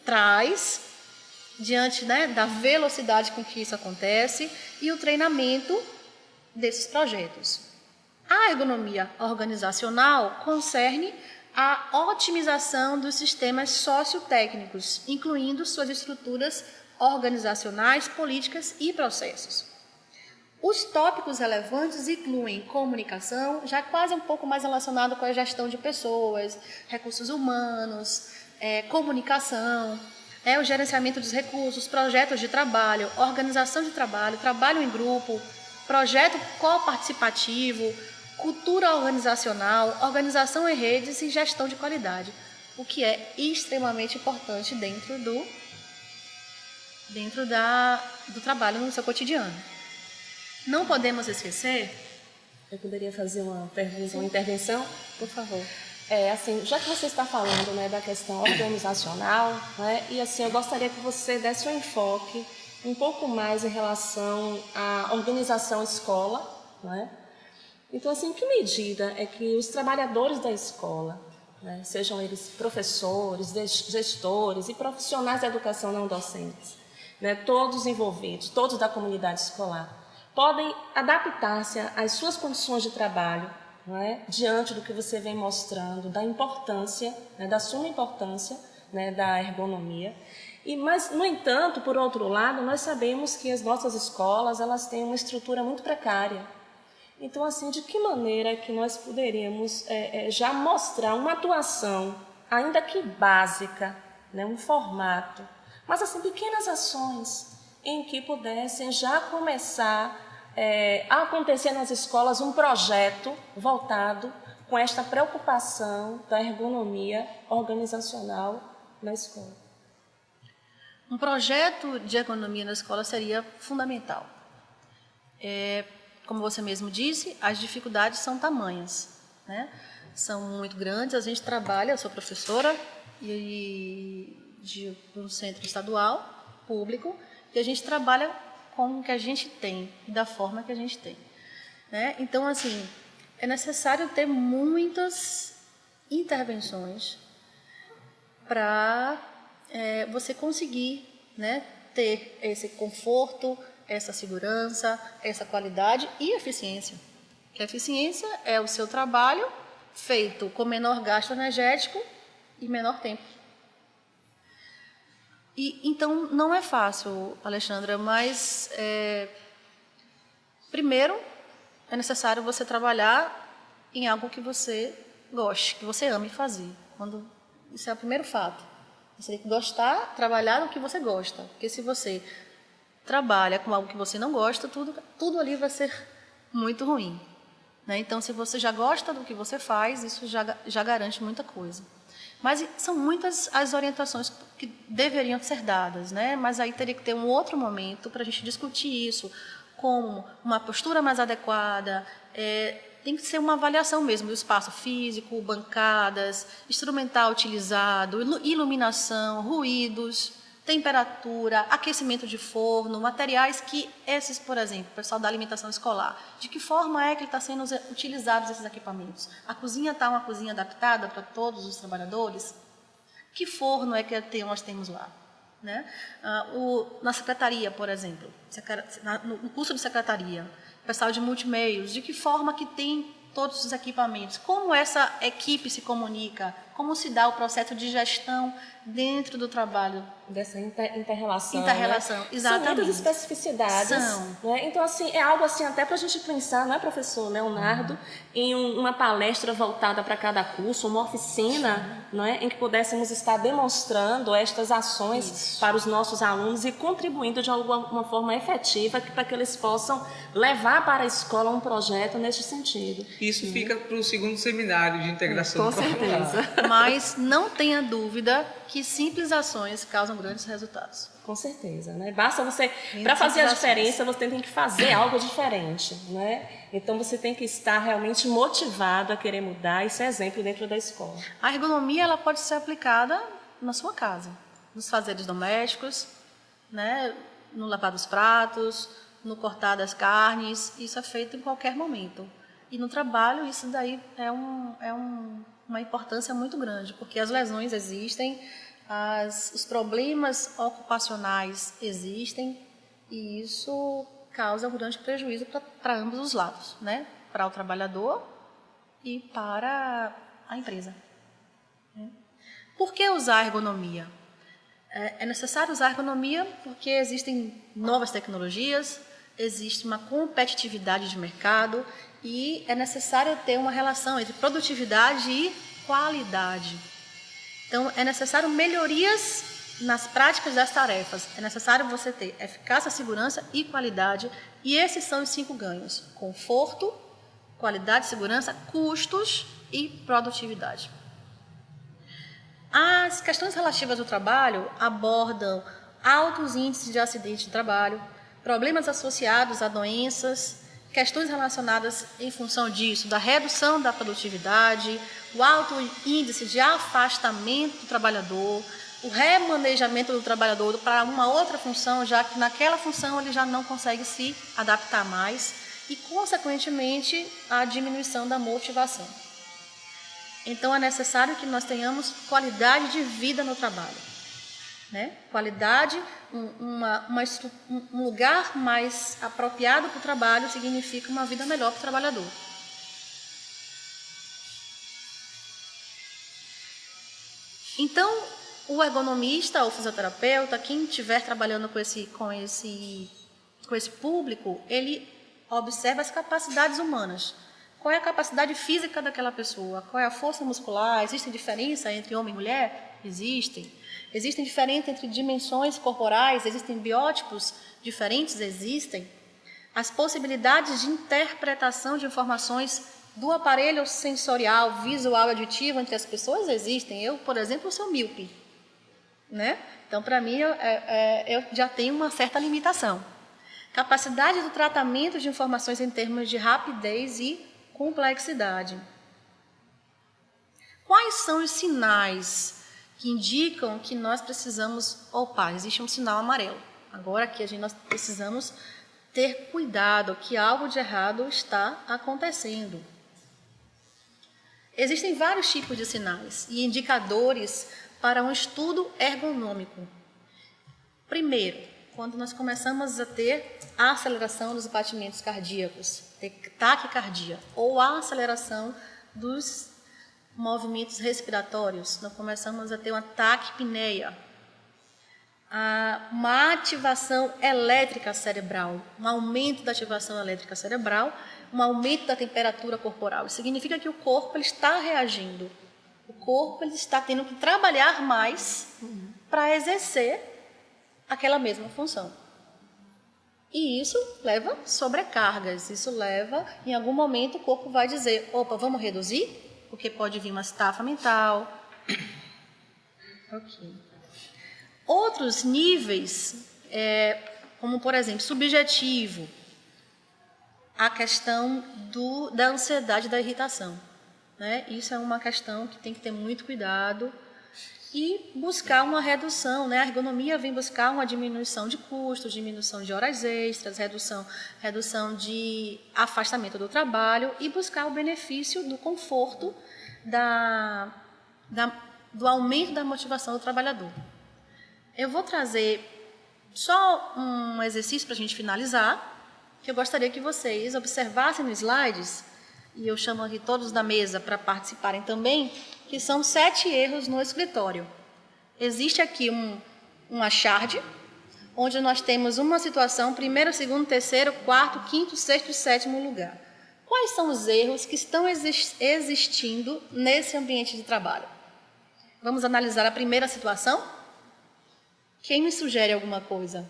Speaker 3: traz diante, né, da velocidade com que isso acontece e o treinamento desses projetos. A ergonomia organizacional concerne a otimização dos sistemas sociotécnicos, incluindo suas estruturas organizacionais, políticas e processos. Os tópicos relevantes incluem comunicação, já quase um pouco mais relacionado com a gestão de pessoas, recursos humanos, comunicação, o gerenciamento dos recursos, projetos de trabalho, organização de trabalho, trabalho em grupo, projeto coparticipativo, cultura organizacional, organização em redes e gestão de qualidade, o que é extremamente importante dentro do trabalho no seu cotidiano. Não podemos esquecer...
Speaker 1: Eu poderia fazer uma pergunta, uma intervenção?
Speaker 3: Por favor.
Speaker 1: Assim, já que você está falando, né, da questão organizacional, né, e assim, eu gostaria que você desse um enfoque um pouco mais em relação à organização escola, né? Então, assim, em que medida é que os trabalhadores da escola, né, sejam eles professores, gestores e profissionais da educação não docentes, né, todos envolvidos, todos da comunidade escolar, podem adaptar-se às suas condições de trabalho, não é? Diante do que você vem mostrando, da importância, né, da suma importância, né, da ergonomia. Mas, no entanto, por outro lado, nós sabemos que as nossas escolas elas têm uma estrutura muito precária. Então, assim, de que maneira que nós poderíamos já mostrar uma atuação, ainda que básica, né, um formato, mas assim, pequenas ações em que pudessem já começar a acontecer nas escolas um projeto voltado com esta preocupação da ergonomia organizacional na escola.
Speaker 3: Um projeto de ergonomia na escola seria fundamental. Como você mesmo disse, as dificuldades são tamanhas, né? São muito grandes. A gente trabalha, eu sou professora de um centro estadual, público, e a gente trabalha com o que a gente tem e da forma que a gente tem, né? Então, assim, é necessário ter muitas intervenções para você conseguir, né, ter esse conforto, essa segurança, essa qualidade e eficiência. Que a eficiência é o seu trabalho feito com menor gasto energético e menor tempo. E, então, não é fácil, Alexandra, mas primeiro é necessário você trabalhar em algo que você goste, que você ame fazer. Isso é o primeiro fato. Você tem que gostar, trabalhar no que você gosta. Porque se você trabalha com algo que você não gosta, tudo ali vai ser muito ruim, né? Então, se você já gosta do que você faz, isso já garante muita coisa. Mas são muitas as orientações que deveriam ser dadas, né? Mas aí teria que ter um outro momento para a gente discutir isso, como uma postura mais adequada, tem que ser uma avaliação mesmo do espaço físico, bancadas, instrumental utilizado, iluminação, ruídos, temperatura, aquecimento de forno, materiais que esses, por exemplo, o pessoal da alimentação escolar, de que forma é que está sendo utilizados esses equipamentos? A cozinha está uma cozinha adaptada para todos os trabalhadores? Que forno é que nós temos lá? Né? Na secretaria, por exemplo, no curso de secretaria, pessoal de multimeios, de que forma que tem todos os equipamentos, como essa equipe se comunica, como se dá o processo de gestão dentro do trabalho.
Speaker 1: Dessa inter-relação,
Speaker 3: Inter-relação,
Speaker 1: né?
Speaker 3: exatamente.
Speaker 1: São muitas especificidades.
Speaker 3: São.
Speaker 1: Né? Então, assim, é algo assim até para a gente pensar, não é, professor Leonardo, em uma palestra voltada para cada curso, uma oficina, não é, em que pudéssemos estar demonstrando estas ações para os nossos alunos e contribuindo de alguma forma efetiva para que eles possam levar para a escola um projeto neste sentido.
Speaker 2: Isso fica para o segundo seminário de integração
Speaker 1: Com
Speaker 2: do profissional.
Speaker 1: certeza.
Speaker 3: Mas não tenha dúvida que simples ações causam grandes resultados.
Speaker 1: Com certeza, né? Basta você, para fazer a diferença, você tem que fazer algo diferente, né? Então você tem que estar realmente motivado a querer mudar e ser exemplo dentro da escola.
Speaker 3: A ergonomia ela pode ser aplicada na sua casa, nos fazeres domésticos, né? No lavar dos pratos, no cortar das carnes, isso é feito em qualquer momento. E no trabalho isso daí uma importância muito grande, porque as lesões existem, os problemas ocupacionais existem e isso causa um grande prejuízo para ambos os lados, né? Para o trabalhador e para a empresa. Por que usar ergonomia? É necessário usar ergonomia porque existem novas tecnologias, existe uma competitividade de mercado e é necessário ter uma relação entre produtividade e qualidade. Então, é necessário melhorias nas práticas das tarefas. É necessário você ter eficácia, segurança e qualidade. E esses são os 5 ganhos: conforto, qualidade, segurança, custos e produtividade. As questões relativas ao trabalho abordam altos índices de acidente de trabalho, problemas associados a doenças, questões relacionadas em função disso, da redução da produtividade, o alto índice de afastamento do trabalhador, o remanejamento do trabalhador para uma outra função, já que naquela função ele já não consegue se adaptar mais e, consequentemente, a diminuição da motivação. Então, é necessário que nós tenhamos qualidade de vida no trabalho, né? Qualidade, um lugar mais apropriado para o trabalho significa uma vida melhor para o trabalhador. Então, o ergonomista, o fisioterapeuta, quem estiver trabalhando com esse público, ele observa as capacidades humanas. Qual é a capacidade física daquela pessoa? Qual é a força muscular? Existe diferença entre homem e mulher? Existem. Existem diferenças entre dimensões corporais? Existem biótipos diferentes? Existem. As possibilidades de interpretação de informações do aparelho sensorial, visual e auditivo entre as pessoas existem. Eu, por exemplo, sou míope, né? Então, para mim, eu já tenho uma certa limitação. Capacidade do tratamento de informações em termos de rapidez e complexidade. Quais são os sinais que indicam que nós precisamos... Opa, existe um sinal amarelo. Agora aqui nós precisamos ter cuidado, que algo de errado está acontecendo. Existem vários tipos de sinais e indicadores para um estudo ergonômico. Primeiro, quando nós começamos a ter a aceleração dos batimentos cardíacos, taquicardia, ou a aceleração dos movimentos respiratórios, nós começamos a ter uma taquipneia, uma ativação elétrica cerebral, um aumento da ativação elétrica cerebral, um aumento da temperatura corporal. Isso significa que o corpo ele está reagindo, o corpo ele está tendo que trabalhar mais para exercer aquela mesma função. E isso leva sobrecargas, isso leva, em algum momento o corpo vai dizer, opa, vamos reduzir? Porque pode vir uma estafa mental. Ok. Outros níveis, como por exemplo, subjetivo, a questão da ansiedade e da irritação, né? Isso é uma questão que tem que ter muito cuidado e buscar uma redução, né? A ergonomia vem buscar uma diminuição de custos, diminuição de horas extras, redução de afastamento do trabalho e buscar o benefício do conforto, do aumento da motivação do trabalhador. Eu vou trazer só um exercício para a gente finalizar, que eu gostaria que vocês observassem nos slides, e eu chamo aqui todos da mesa para participarem também, que são 7 erros no escritório. Existe aqui uma chart, onde nós temos uma situação, primeiro, segundo, terceiro, quarto, quinto, sexto e sétimo lugar. Quais são os erros que estão existindo nesse ambiente de trabalho? Vamos analisar a primeira situação? Quem me sugere alguma coisa?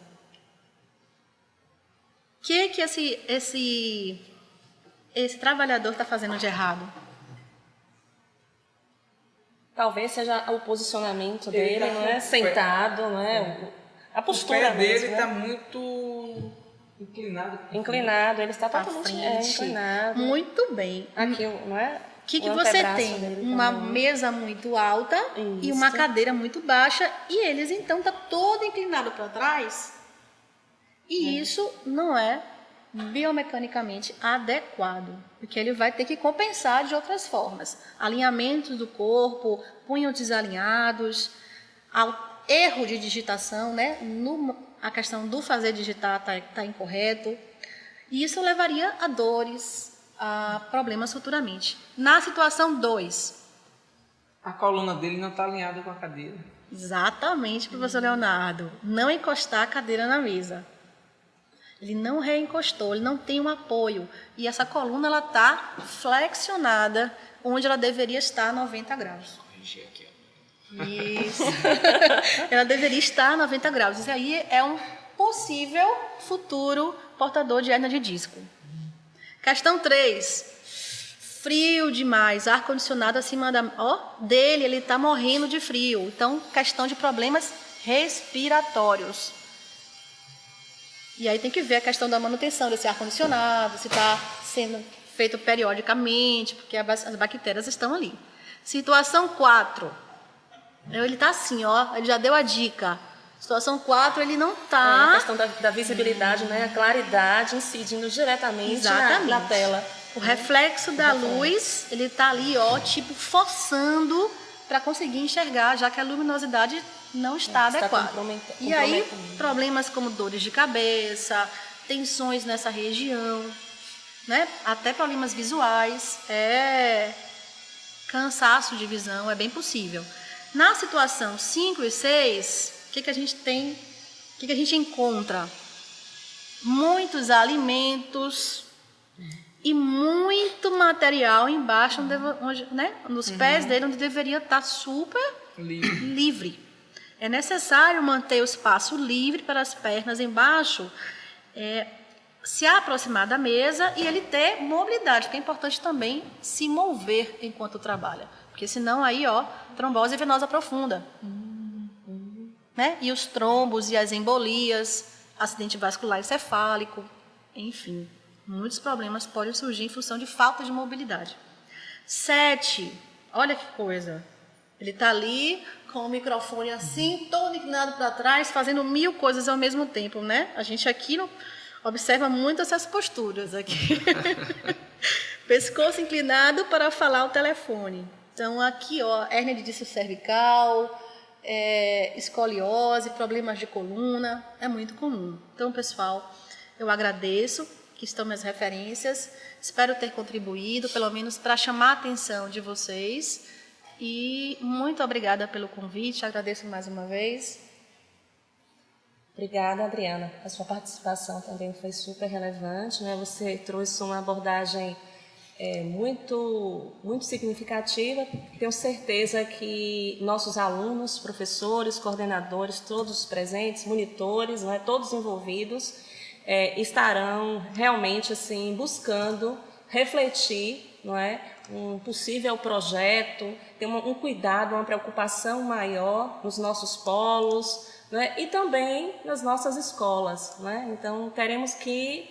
Speaker 3: O que esse trabalhador está fazendo de errado?
Speaker 1: Talvez seja o posicionamento dele, não é? Sentado, não é? A postura
Speaker 2: o pé dele
Speaker 1: mesmo,
Speaker 2: está
Speaker 1: né?
Speaker 2: muito inclinado.
Speaker 1: Inclinado, ele está totalmente
Speaker 3: frente.
Speaker 1: inclinado.
Speaker 3: Muito bem.
Speaker 1: Aqui, não é?
Speaker 3: O que você tem? Uma mesa muito alta e uma cadeira muito baixa, e eles então estão todo inclinado para trás, e isso não é biomecanicamente adequado, porque ele vai ter que compensar de outras formas. Alinhamentos do corpo, punhos desalinhados, erro de digitação, né? A questão do fazer digitar está incorreto, e isso levaria a dores, a problemas futuramente. Na situação 2,
Speaker 2: a coluna dele não está alinhada com a cadeira.
Speaker 3: Exatamente, professor Leonardo. Não encostar a cadeira na mesa. Ele não reencostou, ele não tem um apoio. E essa coluna ela está flexionada, onde ela deveria estar a 90 graus.
Speaker 2: Corrigir aqui,
Speaker 3: Isso. Ela deveria estar a 90 graus. Isso aí é um possível futuro portador de hérnia de disco. Questão 3. Frio demais, ar-condicionado acima dele, ele está morrendo de frio. Então, questão de problemas respiratórios. E aí tem que ver a questão da manutenção desse ar-condicionado, se está sendo feito periodicamente, porque as bactérias estão ali. Situação 4. Ele está assim, ele já deu a dica. Situação 4, ele não está...
Speaker 1: a questão da visibilidade, né? A claridade incidindo diretamente na tela.
Speaker 3: O reflexo da luz, ele está ali, tipo, forçando para conseguir enxergar, já que a luminosidade não está adequada. E aí, problemas como dores de cabeça, tensões nessa região, né? Até problemas visuais, cansaço de visão, é bem possível. Na situação 5 e 6, o que a gente tem? O que a gente encontra? Muitos alimentos e muito material embaixo, nos pés dele, onde deveria estar super livre. É necessário manter o espaço livre para as pernas embaixo, se aproximar da mesa e ele ter mobilidade, porque é importante também se mover enquanto trabalha, porque senão aí, trombose venosa profunda. Né? E os trombos e as embolias, acidente vascular encefálico, enfim, muitos problemas podem surgir em função de falta de mobilidade. 7, olha que coisa, ele está ali com o microfone assim, todo inclinado para trás, fazendo 1000 coisas ao mesmo tempo, né? A gente aqui observa muito essas posturas aqui. Pescoço inclinado para falar o telefone. Então, aqui, ó, hérnia de disco cervical, escoliose, problemas de coluna, é muito comum. Então, pessoal, eu agradeço, que estão minhas referências, espero ter contribuído, pelo menos para chamar a atenção de vocês, e muito obrigada pelo convite, agradeço mais uma vez.
Speaker 1: Obrigada, Adriana. A sua participação também foi super relevante, né? Você trouxe uma abordagem muito significativa. Tenho certeza que nossos alunos, professores, coordenadores, todos presentes, monitores, não é? Todos envolvidos, estarão realmente assim buscando refletir, não é? Um possível projeto, ter um cuidado, uma preocupação maior nos nossos polos, né? E também nas nossas escolas, né? Então teremos que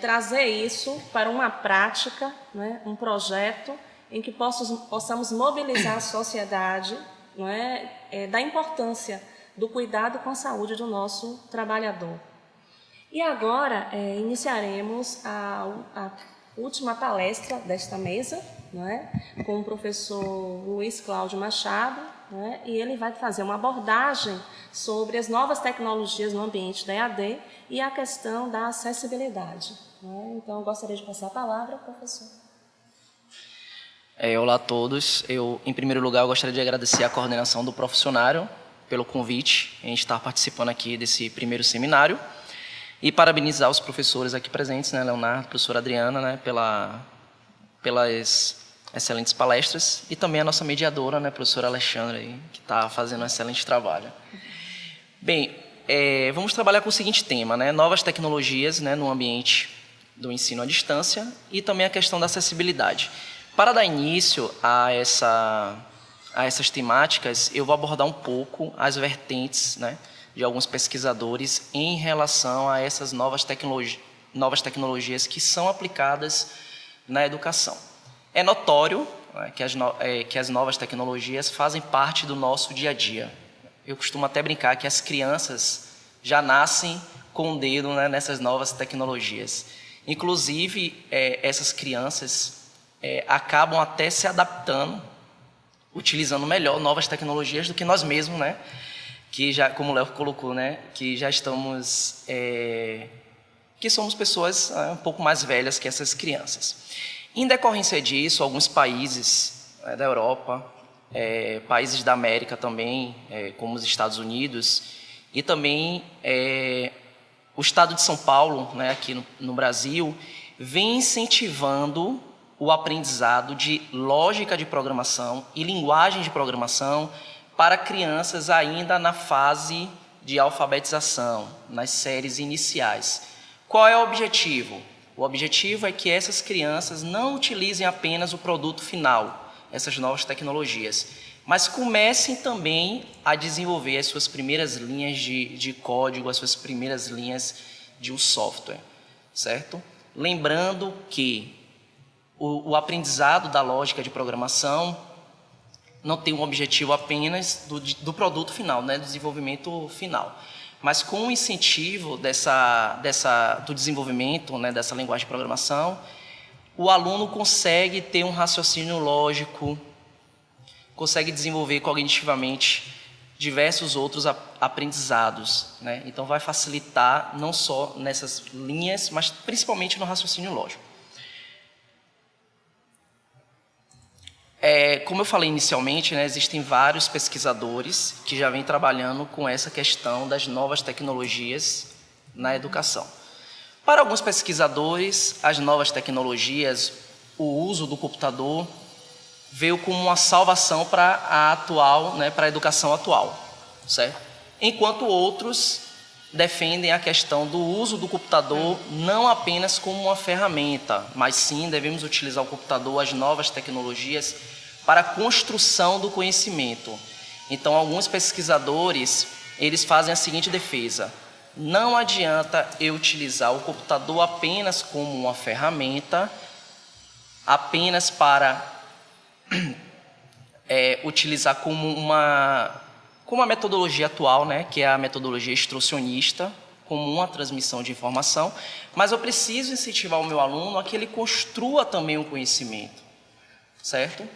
Speaker 1: trazer isso para uma prática, né? Um projeto em que possamos mobilizar a sociedade, não é? Da importância do cuidado com a saúde do nosso trabalhador. E agora iniciaremos a última palestra desta mesa, não é? Com o professor Luiz Cláudio Machado, não é? E ele vai fazer uma abordagem sobre as novas tecnologias no ambiente da EAD e a questão da acessibilidade. Não é? Então, eu gostaria de passar a palavra, professor.
Speaker 4: Olá a todos. Eu, em primeiro lugar, eu gostaria de agradecer a coordenação do profissionário pelo convite. A gente está participando aqui desse primeiro seminário. E parabenizar os professores aqui presentes, né, Leonardo, professora Adriana, né, pelas excelentes palestras, e também a nossa mediadora, né, professora Alexandra, aí, que está fazendo um excelente trabalho. Bem, vamos trabalhar com o seguinte tema, né, novas tecnologias, né, no ambiente do ensino à distância e também a questão da acessibilidade. Para dar início a essas temáticas, eu vou abordar um pouco as vertentes, né, de alguns pesquisadores em relação a essas novas tecnologias que são aplicadas na educação. É notório, né, que as novas tecnologias fazem parte do nosso dia a dia. Eu costumo até brincar que as crianças já nascem com o dedo, né, nessas novas tecnologias. Inclusive, essas crianças acabam até se adaptando, utilizando melhor novas tecnologias do que nós mesmos, né? Que já, como o Léo colocou, né, que já estamos, que somos pessoas um pouco mais velhas que essas crianças. Em decorrência disso, alguns países da Europa, países da América também, como os Estados Unidos, e também o estado de São Paulo, né, aqui no Brasil, vem incentivando o aprendizado de lógica de programação e linguagem de programação para crianças ainda na fase de alfabetização, nas séries iniciais. Qual é o objetivo? O objetivo é que essas crianças não utilizem apenas o produto final, essas novas tecnologias, mas comecem também a desenvolver as suas primeiras linhas de código, as suas primeiras linhas de um software, certo? Lembrando que o aprendizado da lógica de programação não tem um objetivo apenas do produto final, né, do desenvolvimento final. Mas com o incentivo do desenvolvimento, né, dessa linguagem de programação, o aluno consegue ter um raciocínio lógico, consegue desenvolver cognitivamente diversos outros aprendizados, né? Então vai facilitar não só nessas linhas, mas principalmente no raciocínio lógico. Como eu falei inicialmente, né, existem vários pesquisadores que já vêm trabalhando com essa questão das novas tecnologias na educação. Para alguns pesquisadores, as novas tecnologias, o uso do computador, veio como uma salvação para a educação atual, certo? Enquanto outros defendem a questão do uso do computador não apenas como uma ferramenta, mas sim devemos utilizar o computador, as novas tecnologias, para a construção do conhecimento. Então, alguns pesquisadores, eles fazem a seguinte defesa: não adianta eu utilizar o computador apenas como uma ferramenta, apenas para utilizar como a metodologia atual, né, que é a metodologia instrucionista, como uma transmissão de informação, mas eu preciso incentivar o meu aluno a que ele construa também o conhecimento, certo?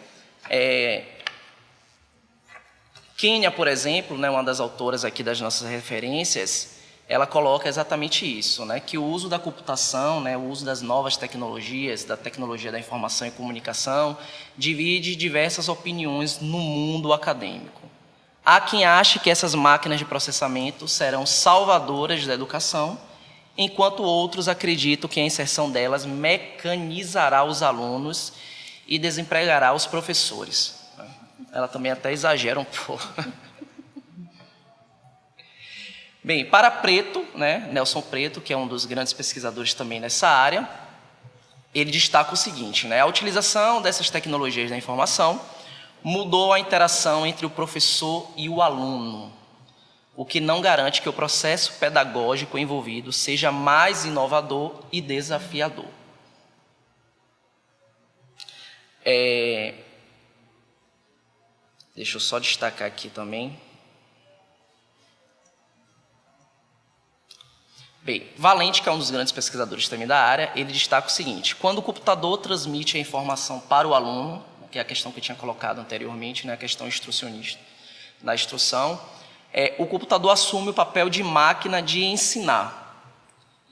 Speaker 4: Kênia, por exemplo, né, uma das autoras aqui das nossas referências, ela coloca exatamente isso, né, que o uso da computação, né, o uso das novas tecnologias, da tecnologia da informação e comunicação, divide diversas opiniões no mundo acadêmico. Há quem ache que essas máquinas de processamento serão salvadoras da educação, enquanto outros acreditam que a inserção delas mecanizará os alunos e desempregará os professores. Ela também até exagera um pouco. Bem, para Preto, né, Nelson Preto, que é um dos grandes pesquisadores também nessa área, ele destaca o seguinte, né, a utilização dessas tecnologias da informação mudou a interação entre o professor e o aluno, o que não garante que o processo pedagógico envolvido seja mais inovador e desafiador. Deixa eu só destacar aqui também. Bem, Valente, que é um dos grandes pesquisadores também da área, ele destaca o seguinte: quando o computador transmite a informação para o aluno, que é a questão que eu tinha colocado anteriormente, né, a questão instrucionista da instrução, o computador assume o papel de máquina de ensinar,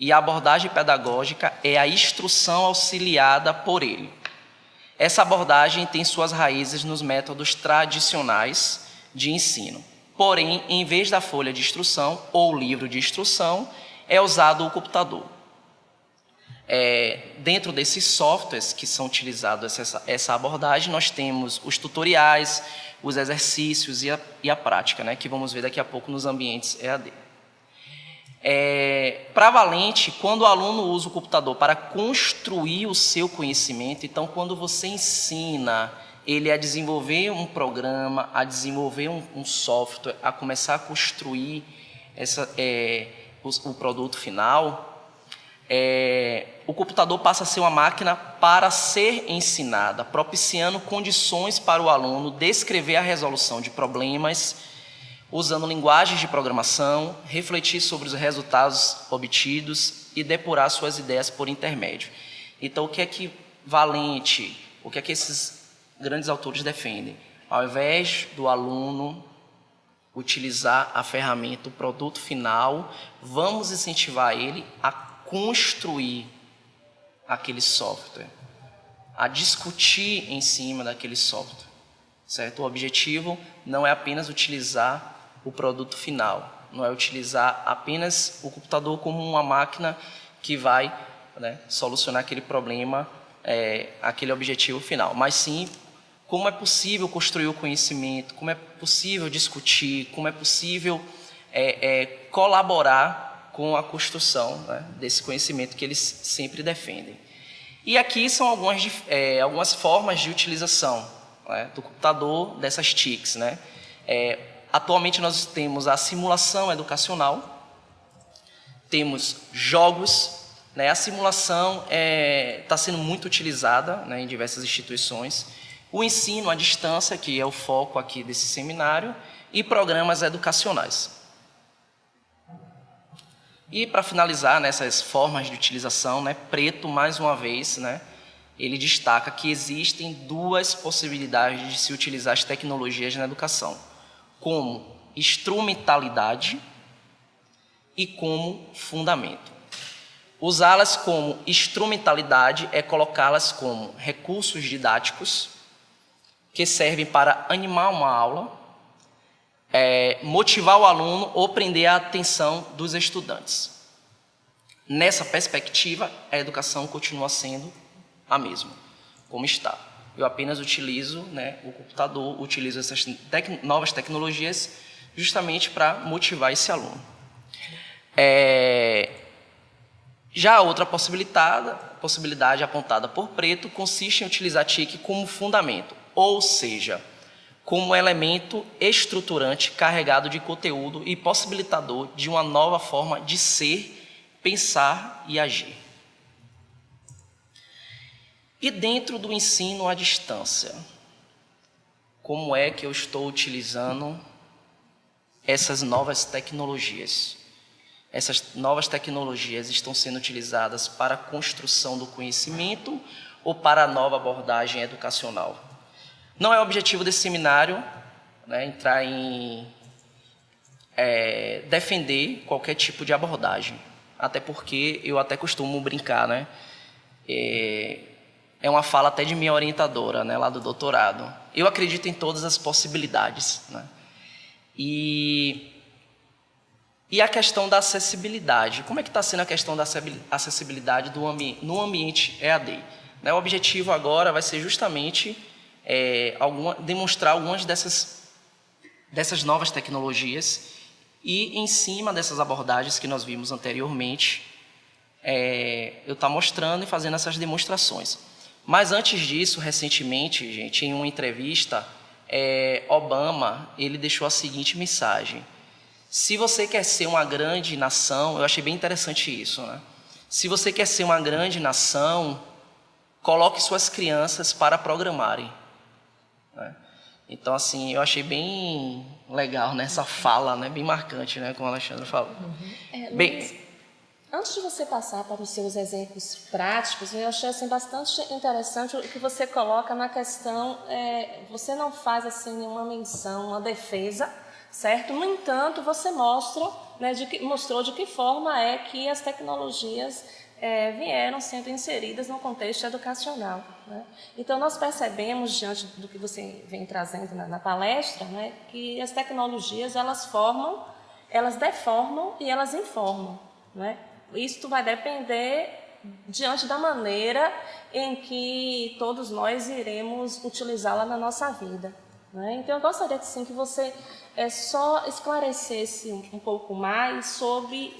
Speaker 4: e a abordagem pedagógica é a instrução auxiliada por ele. Essa abordagem tem suas raízes nos métodos tradicionais de ensino. Porém, em vez da folha de instrução ou livro de instrução, é usado o computador. Dentro desses softwares que são utilizados essa abordagem, nós temos os tutoriais, os exercícios e a prática, né, que vamos ver daqui a pouco nos ambientes EAD. Para Valente, quando o aluno usa o computador para construir o seu conhecimento, então quando você ensina ele a desenvolver um programa, a desenvolver um software, a começar a construir o produto final, o computador passa a ser uma máquina para ser ensinada, propiciando condições para o aluno descrever a resolução de problemas, usando linguagens de programação, refletir sobre os resultados obtidos e depurar suas ideias por intermédio. Então, o que é que Valente, o que é que esses grandes autores defendem? Ao invés do aluno utilizar a ferramenta, o produto final, vamos incentivar ele a construir aquele software, a discutir em cima daquele software, certo? O objetivo não é apenas utilizar o produto final, não é utilizar apenas o computador como uma máquina que vai, né, solucionar aquele problema, aquele objetivo final, mas sim como é possível construir o conhecimento, como é possível discutir, como é possível colaborar com a construção, né, desse conhecimento que eles sempre defendem. E aqui são algumas formas de utilização, né, do computador, dessas TICs. Né? Atualmente nós temos a simulação educacional, temos jogos, né, a simulação está sendo muito utilizada, né, em diversas instituições, o ensino à distância, que é o foco aqui desse seminário, e programas educacionais. E para finalizar nessas formas de utilização, né, Preto, mais uma vez, né, ele destaca que existem duas possibilidades de se utilizar as tecnologias na educação, como instrumentalidade e como fundamento. Usá-las como instrumentalidade é colocá-las como recursos didáticos que servem para animar uma aula, motivar o aluno ou prender a atenção dos estudantes. Nessa perspectiva, a educação continua sendo a mesma, como está. Eu apenas utilizo, né, o computador, utilizo essas novas tecnologias justamente para motivar esse aluno. Já a outra possibilidade apontada por Preto consiste em utilizar a TIC como fundamento, ou seja, como elemento estruturante carregado de conteúdo e possibilitador de uma nova forma de ser, pensar e agir. E dentro do ensino à distância, como é que eu estou utilizando essas novas tecnologias. Essas novas tecnologias estão sendo utilizadas para a construção do conhecimento ou para a nova abordagem educacional. Não é o objetivo desse seminário, né, entrar em defender qualquer tipo de abordagem, até porque eu até costumo brincar, né? É uma fala até de minha orientadora, né, lá do doutorado. Eu acredito em todas as possibilidades, né? E a questão da acessibilidade. Como é que está sendo a questão da acessibilidade no ambiente EAD? Né, o objetivo agora vai ser justamente demonstrar algumas dessas novas tecnologias e, em cima dessas abordagens que nós vimos anteriormente, eu estou mostrando e fazendo essas demonstrações. Mas antes disso, recentemente, gente, em uma entrevista, Obama, ele deixou a seguinte mensagem: se você quer ser uma grande nação, eu achei bem interessante isso, né? Se você quer ser uma grande nação, coloque suas crianças para programarem, né? Então, assim, eu achei bem legal, né, essa fala, né, bem marcante, né, como o Alexandre falou.
Speaker 1: Luiz, antes de você passar para os seus exemplos práticos, eu achei assim, bastante interessante o que você coloca na questão, você não faz assim, nenhuma menção, uma defesa, certo? No entanto, você mostrou de que forma é que as tecnologias vieram sendo inseridas no contexto educacional, né? Então, nós percebemos, diante do que você vem trazendo na palestra, né, que as tecnologias, elas deformam e elas informam, né? Isso vai depender diante da maneira em que todos nós iremos utilizá-la na nossa vida, né? Então, eu gostaria sim, que você só esclarecesse um pouco mais sobre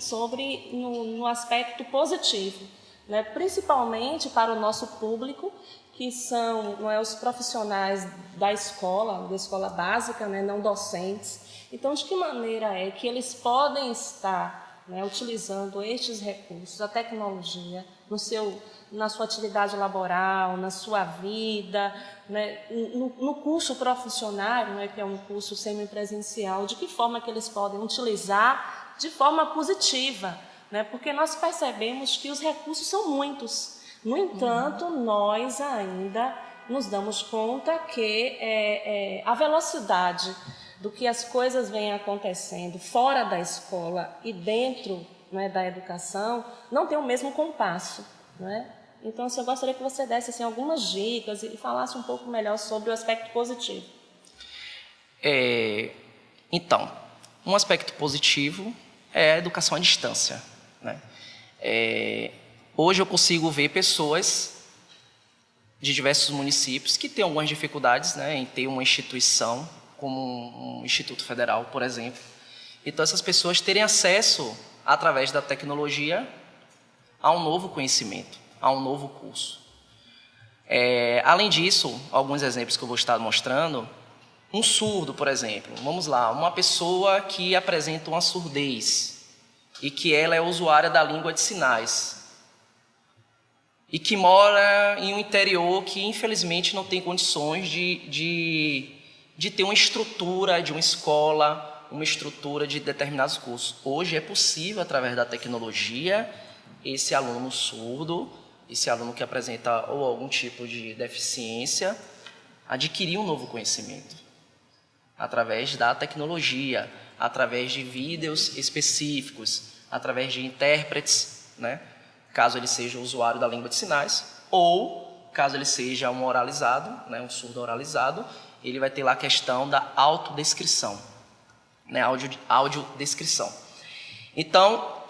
Speaker 1: no aspecto positivo, né? Principalmente para o nosso público, que são os profissionais da escola básica, né, não docentes. Então, de que maneira é que eles podem estar, né, utilizando estes recursos, a tecnologia, na sua atividade laboral, na sua vida, né, no curso profissionário, né, que é um curso semipresencial, de que forma que eles podem utilizar de forma positiva, né, porque nós percebemos que os recursos são muitos. No entanto, nós ainda nos damos conta que a velocidade do que as coisas vêm acontecendo fora da escola e dentro, né, da educação não tem o mesmo compasso, né? Então, eu gostaria que você desse assim, algumas dicas e falasse um pouco melhor sobre o aspecto positivo.
Speaker 4: Então, um aspecto positivo é a educação à distância, né? Hoje eu consigo ver pessoas de diversos municípios que têm algumas dificuldades, né, em ter uma instituição, como um Instituto Federal, por exemplo. Então, essas pessoas terem acesso, através da tecnologia, a um novo conhecimento, a um novo curso. Além disso, alguns exemplos que eu vou estar mostrando, um surdo, por exemplo. Vamos lá, uma pessoa que apresenta uma surdez e que ela é usuária da língua de sinais e que mora em um interior que, infelizmente, não tem condições de ter uma estrutura de uma escola, uma estrutura de determinados cursos. Hoje é possível, através da tecnologia, esse aluno surdo, esse aluno que apresenta ou algum tipo de deficiência, adquirir um novo conhecimento através da tecnologia, através de vídeos específicos, através de intérpretes, né? Caso ele seja usuário da língua de sinais, ou caso ele seja um oralizado, né, um surdo oralizado, ele vai ter lá a questão da autodescrição, né, audiodescrição. Então,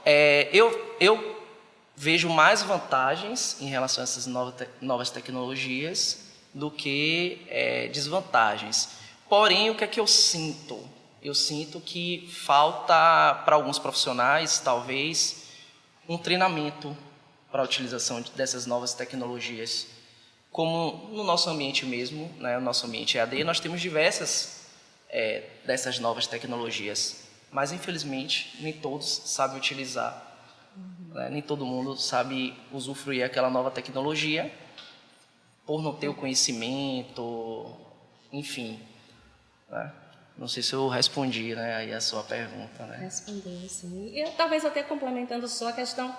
Speaker 4: eu vejo mais vantagens em relação a essas novas tecnologias do que desvantagens. Porém, o que é que eu sinto? Eu sinto que falta para alguns profissionais, talvez, um treinamento para a utilização dessas novas tecnologias. Como no nosso ambiente mesmo, né, no nosso ambiente EAD, nós temos diversas dessas novas tecnologias, mas infelizmente nem todos sabem utilizar, né, nem todo mundo sabe usufruir aquela nova tecnologia por não ter o conhecimento, enfim, né? Não sei se eu respondi, né, aí a sua pergunta, né?
Speaker 1: Respondeu, sim. E talvez até complementando só a questão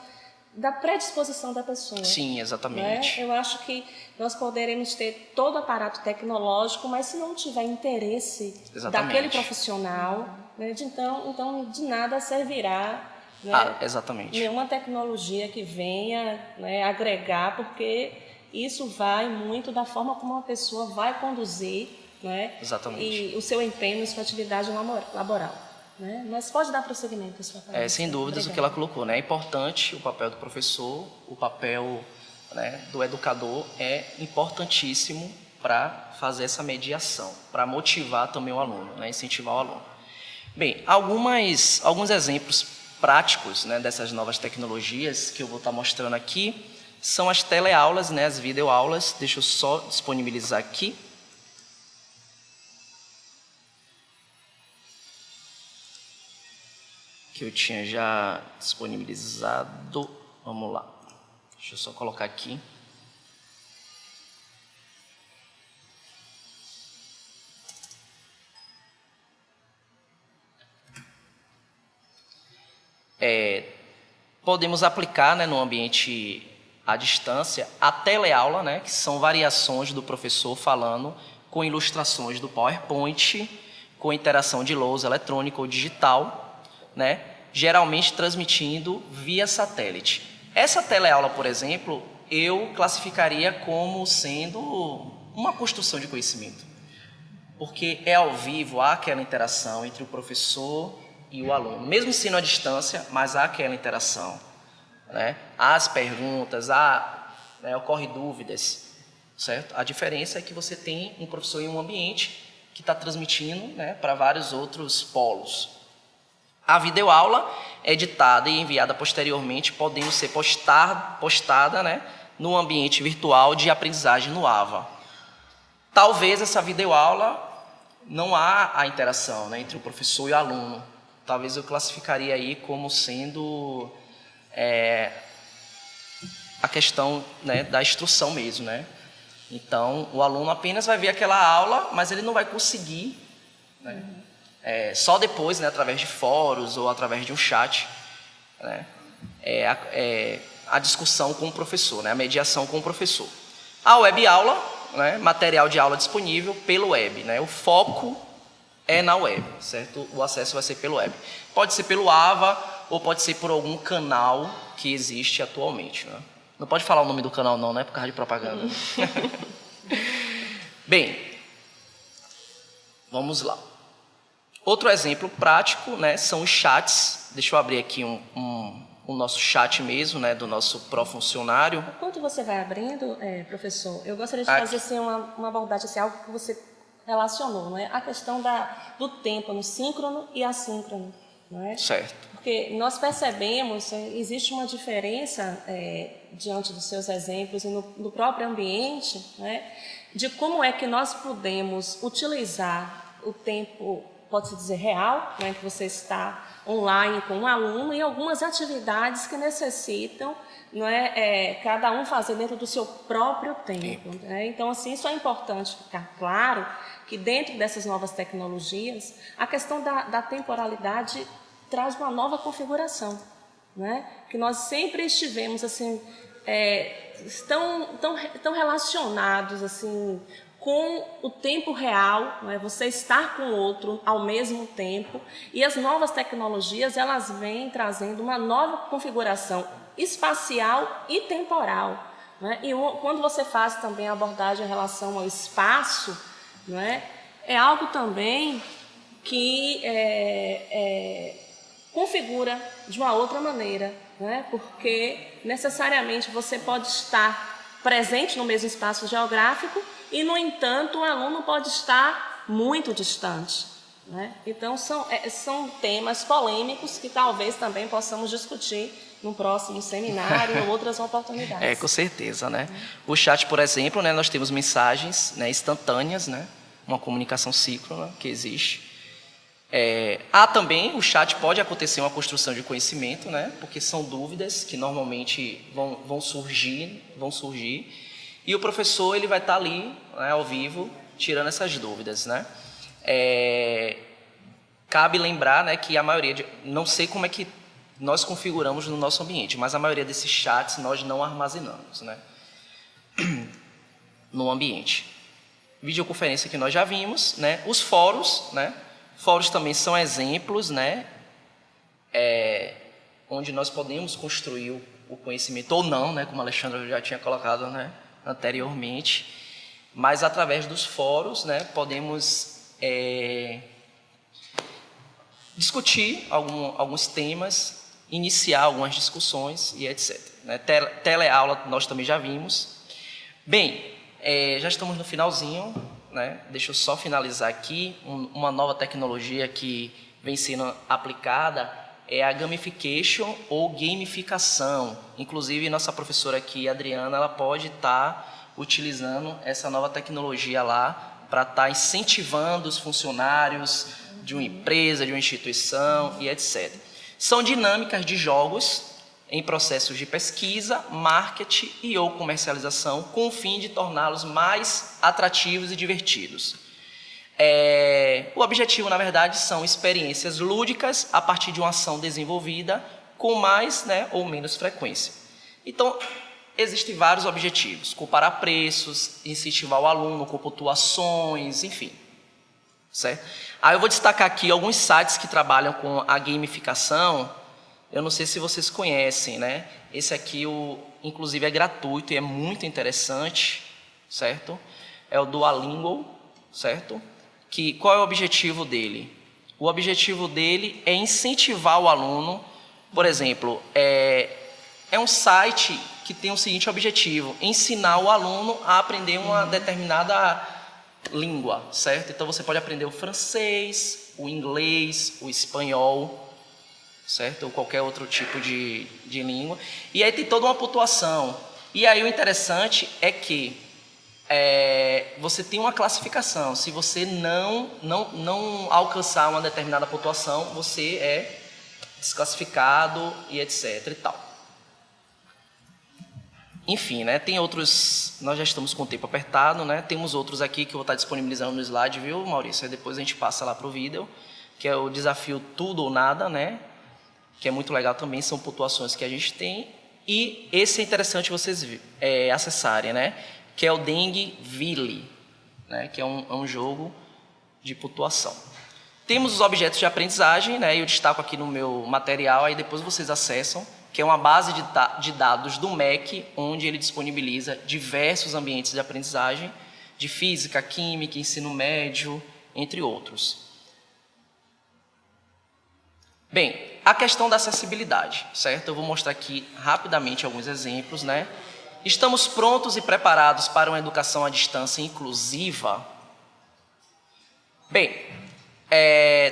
Speaker 1: da predisposição da pessoa.
Speaker 4: Sim, exatamente.
Speaker 1: Né? Eu acho que nós poderemos ter todo o aparato tecnológico, mas se não tiver interesse daquele profissional, né, então de nada servirá, né,
Speaker 4: exatamente.
Speaker 1: nenhuma tecnologia que venha, né, agregar, porque isso vai muito da forma como uma pessoa vai conduzir, né,
Speaker 4: exatamente,
Speaker 1: e o seu empenho em sua atividade laboral. Né? Mas pode dar prosseguimento à sua palavra.
Speaker 4: Sem dúvidas. Obrigada. O que ela colocou, né? É importante o papel do professor, o papel, né, do educador é importantíssimo para fazer essa mediação, para motivar também o aluno, né, incentivar o aluno. Bem, alguns exemplos práticos, né, dessas novas tecnologias que eu vou estar mostrando aqui são as teleaulas, né, as videoaulas. Deixa eu só disponibilizar aqui. Que eu tinha já disponibilizado. Vamos lá. Deixa eu só colocar aqui. Podemos aplicar, né, no ambiente à distância a teleaula, né, que são variações do professor falando com ilustrações do PowerPoint, com interação de lousa eletrônica ou digital, né, geralmente transmitindo via satélite. Essa teleaula, por exemplo, eu classificaria como sendo uma construção de conhecimento, porque é ao vivo, há aquela interação entre o professor e o aluno, mesmo sendo à distância, mas há aquela interação, né? Há as perguntas, né, ocorre dúvidas, certo? A diferença é que você tem um professor em um ambiente que está transmitindo, né, para vários outros polos. A videoaula é editada e enviada posteriormente, podendo ser postada, né, no ambiente virtual de aprendizagem no AVA. Talvez essa videoaula não há a interação, né, entre o professor e o aluno. Talvez eu classificaria aí como sendo a questão, né, da instrução mesmo, né? Então, o aluno apenas vai ver aquela aula, mas ele não vai conseguir, né, só depois, né, através de fóruns ou através de um chat, né, a discussão com o professor, né, a mediação com o professor. A web aula, né, material de aula disponível pelo web, né, o foco é na web, certo? O acesso vai ser pelo web. Pode ser pelo AVA ou pode ser por algum canal que existe atualmente, né? Não pode falar o nome do canal não, né, por causa de propaganda. Bem, vamos lá. Outro exemplo prático, né, são os chats. Deixa eu abrir aqui o nosso chat mesmo, né, do nosso pró-funcionário.
Speaker 1: Enquanto você vai abrindo, professor, eu gostaria de fazer assim, uma abordagem, assim, algo que você relacionou, não é? A questão do tempo, no síncrono e assíncrono, não é?
Speaker 4: Certo.
Speaker 1: Porque nós percebemos, existe uma diferença diante dos seus exemplos e no próprio ambiente, né, de como é que nós podemos utilizar o tempo, pode-se dizer real, né, que você está online com um aluno, e algumas atividades que necessitam, não é, cada um fazer dentro do seu próprio tempo. Né? Então, assim, isso é importante ficar claro, que dentro dessas novas tecnologias, a questão da temporalidade traz uma nova configuração, né? Que nós sempre estivemos assim, tão relacionados assim, com o tempo real, né? Você estar com o outro ao mesmo tempo, e as novas tecnologias, elas vêm trazendo uma nova configuração espacial e temporal, né? E quando você faz também a abordagem em relação ao espaço, né, é algo também que configura de uma outra maneira, né? Porque necessariamente você pode estar presente no mesmo espaço geográfico e, no entanto, o aluno pode estar muito distante, né? Então, são temas polêmicos que talvez também possamos discutir no próximo seminário ou outras oportunidades.
Speaker 4: Com certeza, né? O chat, por exemplo, né, nós temos mensagens, né, instantâneas, né? Uma comunicação síncrona que existe. Há também, o chat pode acontecer uma construção de conhecimento, né? Porque são dúvidas que normalmente vão surgir, e o professor ele vai estar ali, né, ao vivo, tirando essas dúvidas, né? Cabe lembrar, né, que a maioria, não sei como é que nós configuramos no nosso ambiente, mas a maioria desses chats nós não armazenamos, né, no ambiente. Videoconferência que nós já vimos, né, os fóruns, né, fóruns também são exemplos, né, onde nós podemos construir o conhecimento ou não, né, como a Alexandra já tinha colocado, né, anteriormente, mas através dos fóruns, né, podemos discutir alguns temas, iniciar algumas discussões e etc. Né? Teleaula nós também já vimos. Bem, já estamos no finalzinho, né? Deixa eu só finalizar aqui. Uma nova tecnologia que vem sendo aplicada é a gamification ou gamificação. Inclusive, nossa professora aqui, Adriana, ela pode estar utilizando essa nova tecnologia lá para estar incentivando os funcionários de uma empresa, de uma instituição e etc. São dinâmicas de jogos em processos de pesquisa, marketing e ou comercialização com o fim de torná-los mais atrativos e divertidos. O objetivo, na verdade, são experiências lúdicas a partir de uma ação desenvolvida com mais, né, ou menos frequência. Então, existem vários objetivos: comparar preços, incentivar o aluno com pontuações, enfim. Certo? Aí eu vou destacar aqui alguns sites que trabalham com a gamificação. Eu não sei se vocês conhecem, né? Esse aqui, inclusive, é gratuito e é muito interessante, certo? É o Duolingo, certo? Qual é o objetivo dele? O objetivo dele é incentivar o aluno. Por exemplo, é um site que tem o seguinte objetivo: ensinar o aluno a aprender uma determinada língua, certo? Então você pode aprender o francês, o inglês, o espanhol, certo? Ou qualquer outro tipo de língua. E aí tem toda uma pontuação. E aí o interessante é que você tem uma classificação. Se você não alcançar uma determinada pontuação, você é desclassificado e etc. e tal. Enfim, né, tem outros, nós já estamos com o tempo apertado, né, temos outros aqui que eu vou estar disponibilizando no slide, viu, Maurício? Aí depois a gente passa lá para o vídeo, que é o desafio tudo ou nada, né, que é muito legal também, são pontuações que a gente tem. E esse é interessante vocês acessarem, né, que é o Dengueville, né, que é um jogo de pontuação. Temos os objetos de aprendizagem, né, eu destaco aqui no meu material, aí depois vocês acessam, que é uma base de dados do MEC, onde ele disponibiliza diversos ambientes de aprendizagem, de física, química, ensino médio, entre outros. Bem, a questão da acessibilidade, certo? Eu vou mostrar aqui rapidamente alguns exemplos, né? Estamos prontos e preparados para uma educação à distância inclusiva? Bem,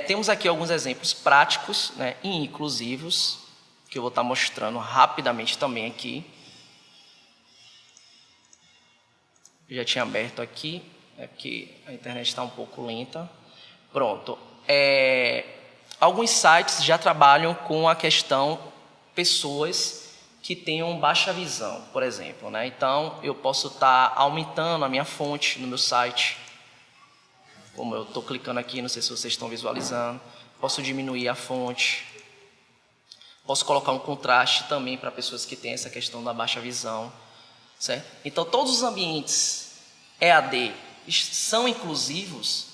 Speaker 4: temos aqui alguns exemplos práticos, né, e inclusivos, que eu vou estar mostrando rapidamente também aqui. Eu já tinha aberto aqui, porque a internet está um pouco lenta. Pronto. Alguns sites já trabalham com a questão pessoas que tenham baixa visão, por exemplo, né? Então, eu posso estar aumentando a minha fonte no meu site. Como eu estou clicando aqui, não sei se vocês estão visualizando. Posso diminuir a fonte. Posso colocar um contraste também para pessoas que têm essa questão da baixa visão, certo? Então, todos os ambientes EAD são inclusivos,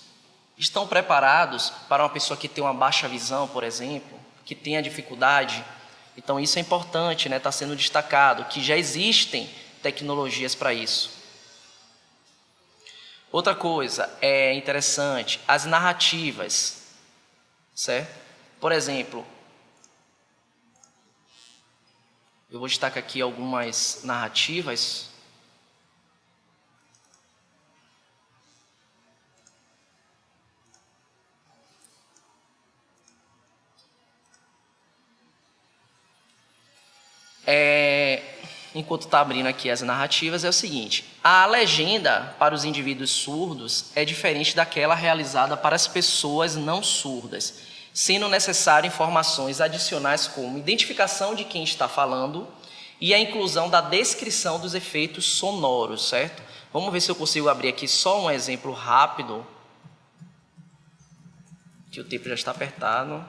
Speaker 4: estão preparados para uma pessoa que tem uma baixa visão, por exemplo, que tenha dificuldade. Então, isso é importante, né? Está sendo destacado, que já existem tecnologias para isso. Outra coisa interessante, as narrativas, certo? Por exemplo, eu vou destacar aqui algumas narrativas. Enquanto está abrindo aqui as narrativas, é o seguinte: a legenda para os indivíduos surdos é diferente daquela realizada para as pessoas não surdas, sendo necessário informações adicionais como identificação de quem está falando e a inclusão da descrição dos efeitos sonoros, certo? Vamos ver se eu consigo abrir aqui só um exemplo rápido. que o tempo já está apertado.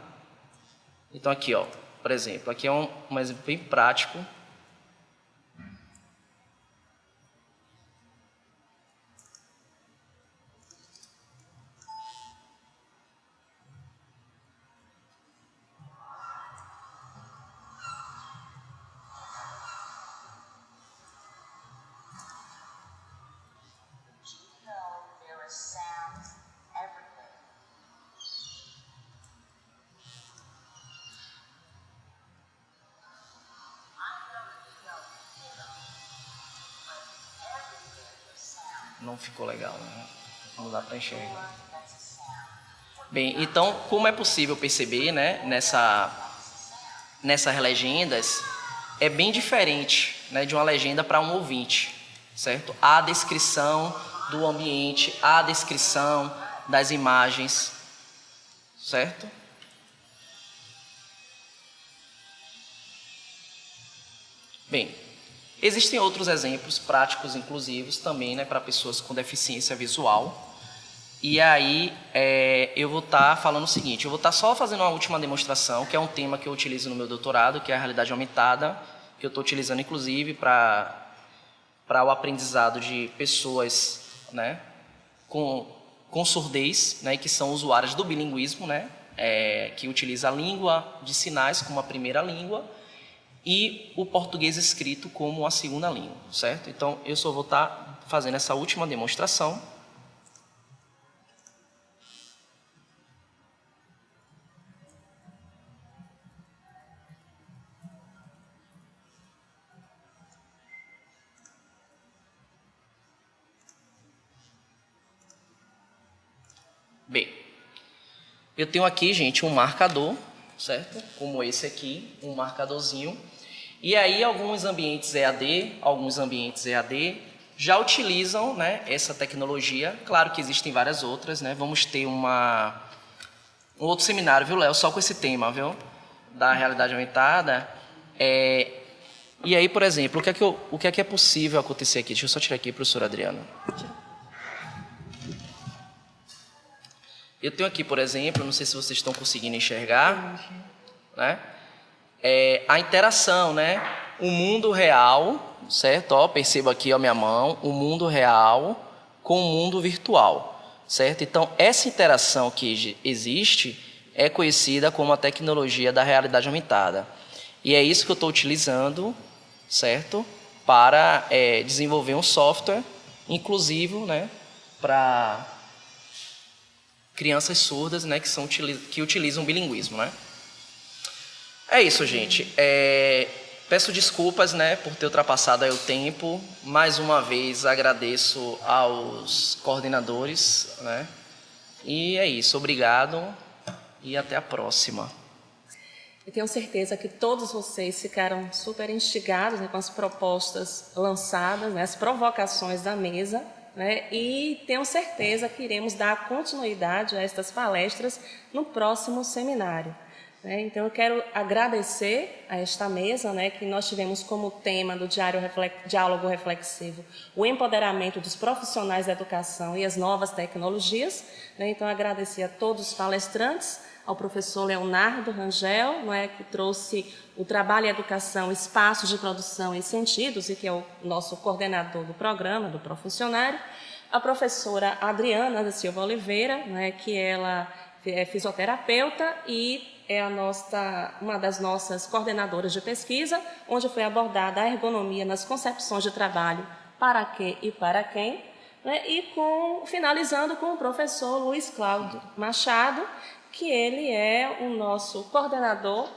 Speaker 4: Então aqui, ó, por exemplo, aqui é um exemplo bem prático. Não ficou legal, né? Não dá para enxergar. Bem, então, como é possível perceber, né, nessas legendas, é bem diferente, né, de uma legenda para um ouvinte, certo? Há a descrição do ambiente, há a descrição das imagens, certo? Bem, existem outros exemplos práticos, inclusivos, também, né, para pessoas com deficiência visual. E aí, eu vou estar falando o seguinte, eu vou estar só fazendo uma última demonstração, que é um tema que eu utilizo no meu doutorado, que é a realidade aumentada, que eu estou utilizando, inclusive, para o aprendizado de pessoas, né, com surdez, né, que são usuárias do bilinguismo, né, que utiliza a língua de sinais como a primeira língua, e o português escrito como a segunda língua, certo? Então, eu só vou estar fazendo essa última demonstração. Bem, eu tenho aqui, gente, um marcador, certo? Como esse aqui, um marcadorzinho. E aí, alguns ambientes EAD, alguns ambientes EAD já utilizam, né, essa tecnologia. Claro que existem várias outras, né? Vamos ter um outro seminário, viu, Léo? Só com esse tema, viu? Da realidade aumentada. E aí, por exemplo, o que é possível acontecer aqui? Deixa eu só tirar aqui, professora Adriana. Eu tenho aqui, por exemplo, não sei se vocês estão conseguindo enxergar, né? A interação, né? O mundo real, certo? Ó, perceba aqui a minha mão, o mundo real com o mundo virtual, certo? Então, essa interação que existe é conhecida como a tecnologia da realidade aumentada. E é isso que eu estou utilizando, certo? Para desenvolver um software inclusivo, né? Para crianças surdas, né? Que utilizam o bilinguismo, né? É isso, gente. Peço desculpas, né, por ter ultrapassado aí o tempo. Mais uma vez agradeço aos coordenadores, né? E é isso. Obrigado e até a próxima.
Speaker 1: Eu tenho certeza que todos vocês ficaram super instigados, né, com as propostas lançadas, né, as provocações da mesa, né, e tenho certeza que iremos dar continuidade a estas palestras no próximo seminário. Então, eu quero agradecer a esta mesa, né, que nós tivemos como tema do Diálogo Reflexivo o empoderamento dos profissionais da educação e as novas tecnologias. Então, agradecer a todos os palestrantes, ao professor Leonardo Rangel, que trouxe o trabalho e a educação, espaços de produção e sentidos, e que é o nosso coordenador do programa, do Profuncionário, a professora Adriana da Silva Oliveira, que ela é fisioterapeuta e é uma das nossas coordenadoras de pesquisa, onde foi abordada a ergonomia nas concepções de trabalho, para que e para quem, e finalizando com o professor Luiz Cláudio Machado, que ele é o nosso coordenador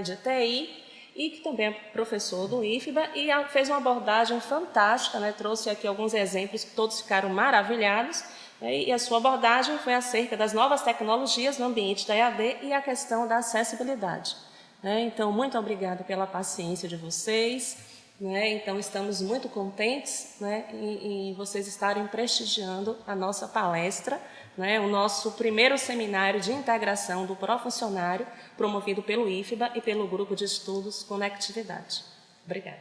Speaker 1: de TI e que também é professor do IFBA e fez uma abordagem fantástica, trouxe aqui alguns exemplos que todos ficaram maravilhados, e a sua abordagem foi acerca das novas tecnologias no ambiente da EAD e a questão da acessibilidade. Então, muito obrigada pela paciência de vocês. Então, estamos muito contentes em vocês estarem prestigiando a nossa palestra, o nosso primeiro seminário de integração do Profuncionário, promovido pelo IFBA e pelo Grupo de Estudos Conectividade. Obrigada.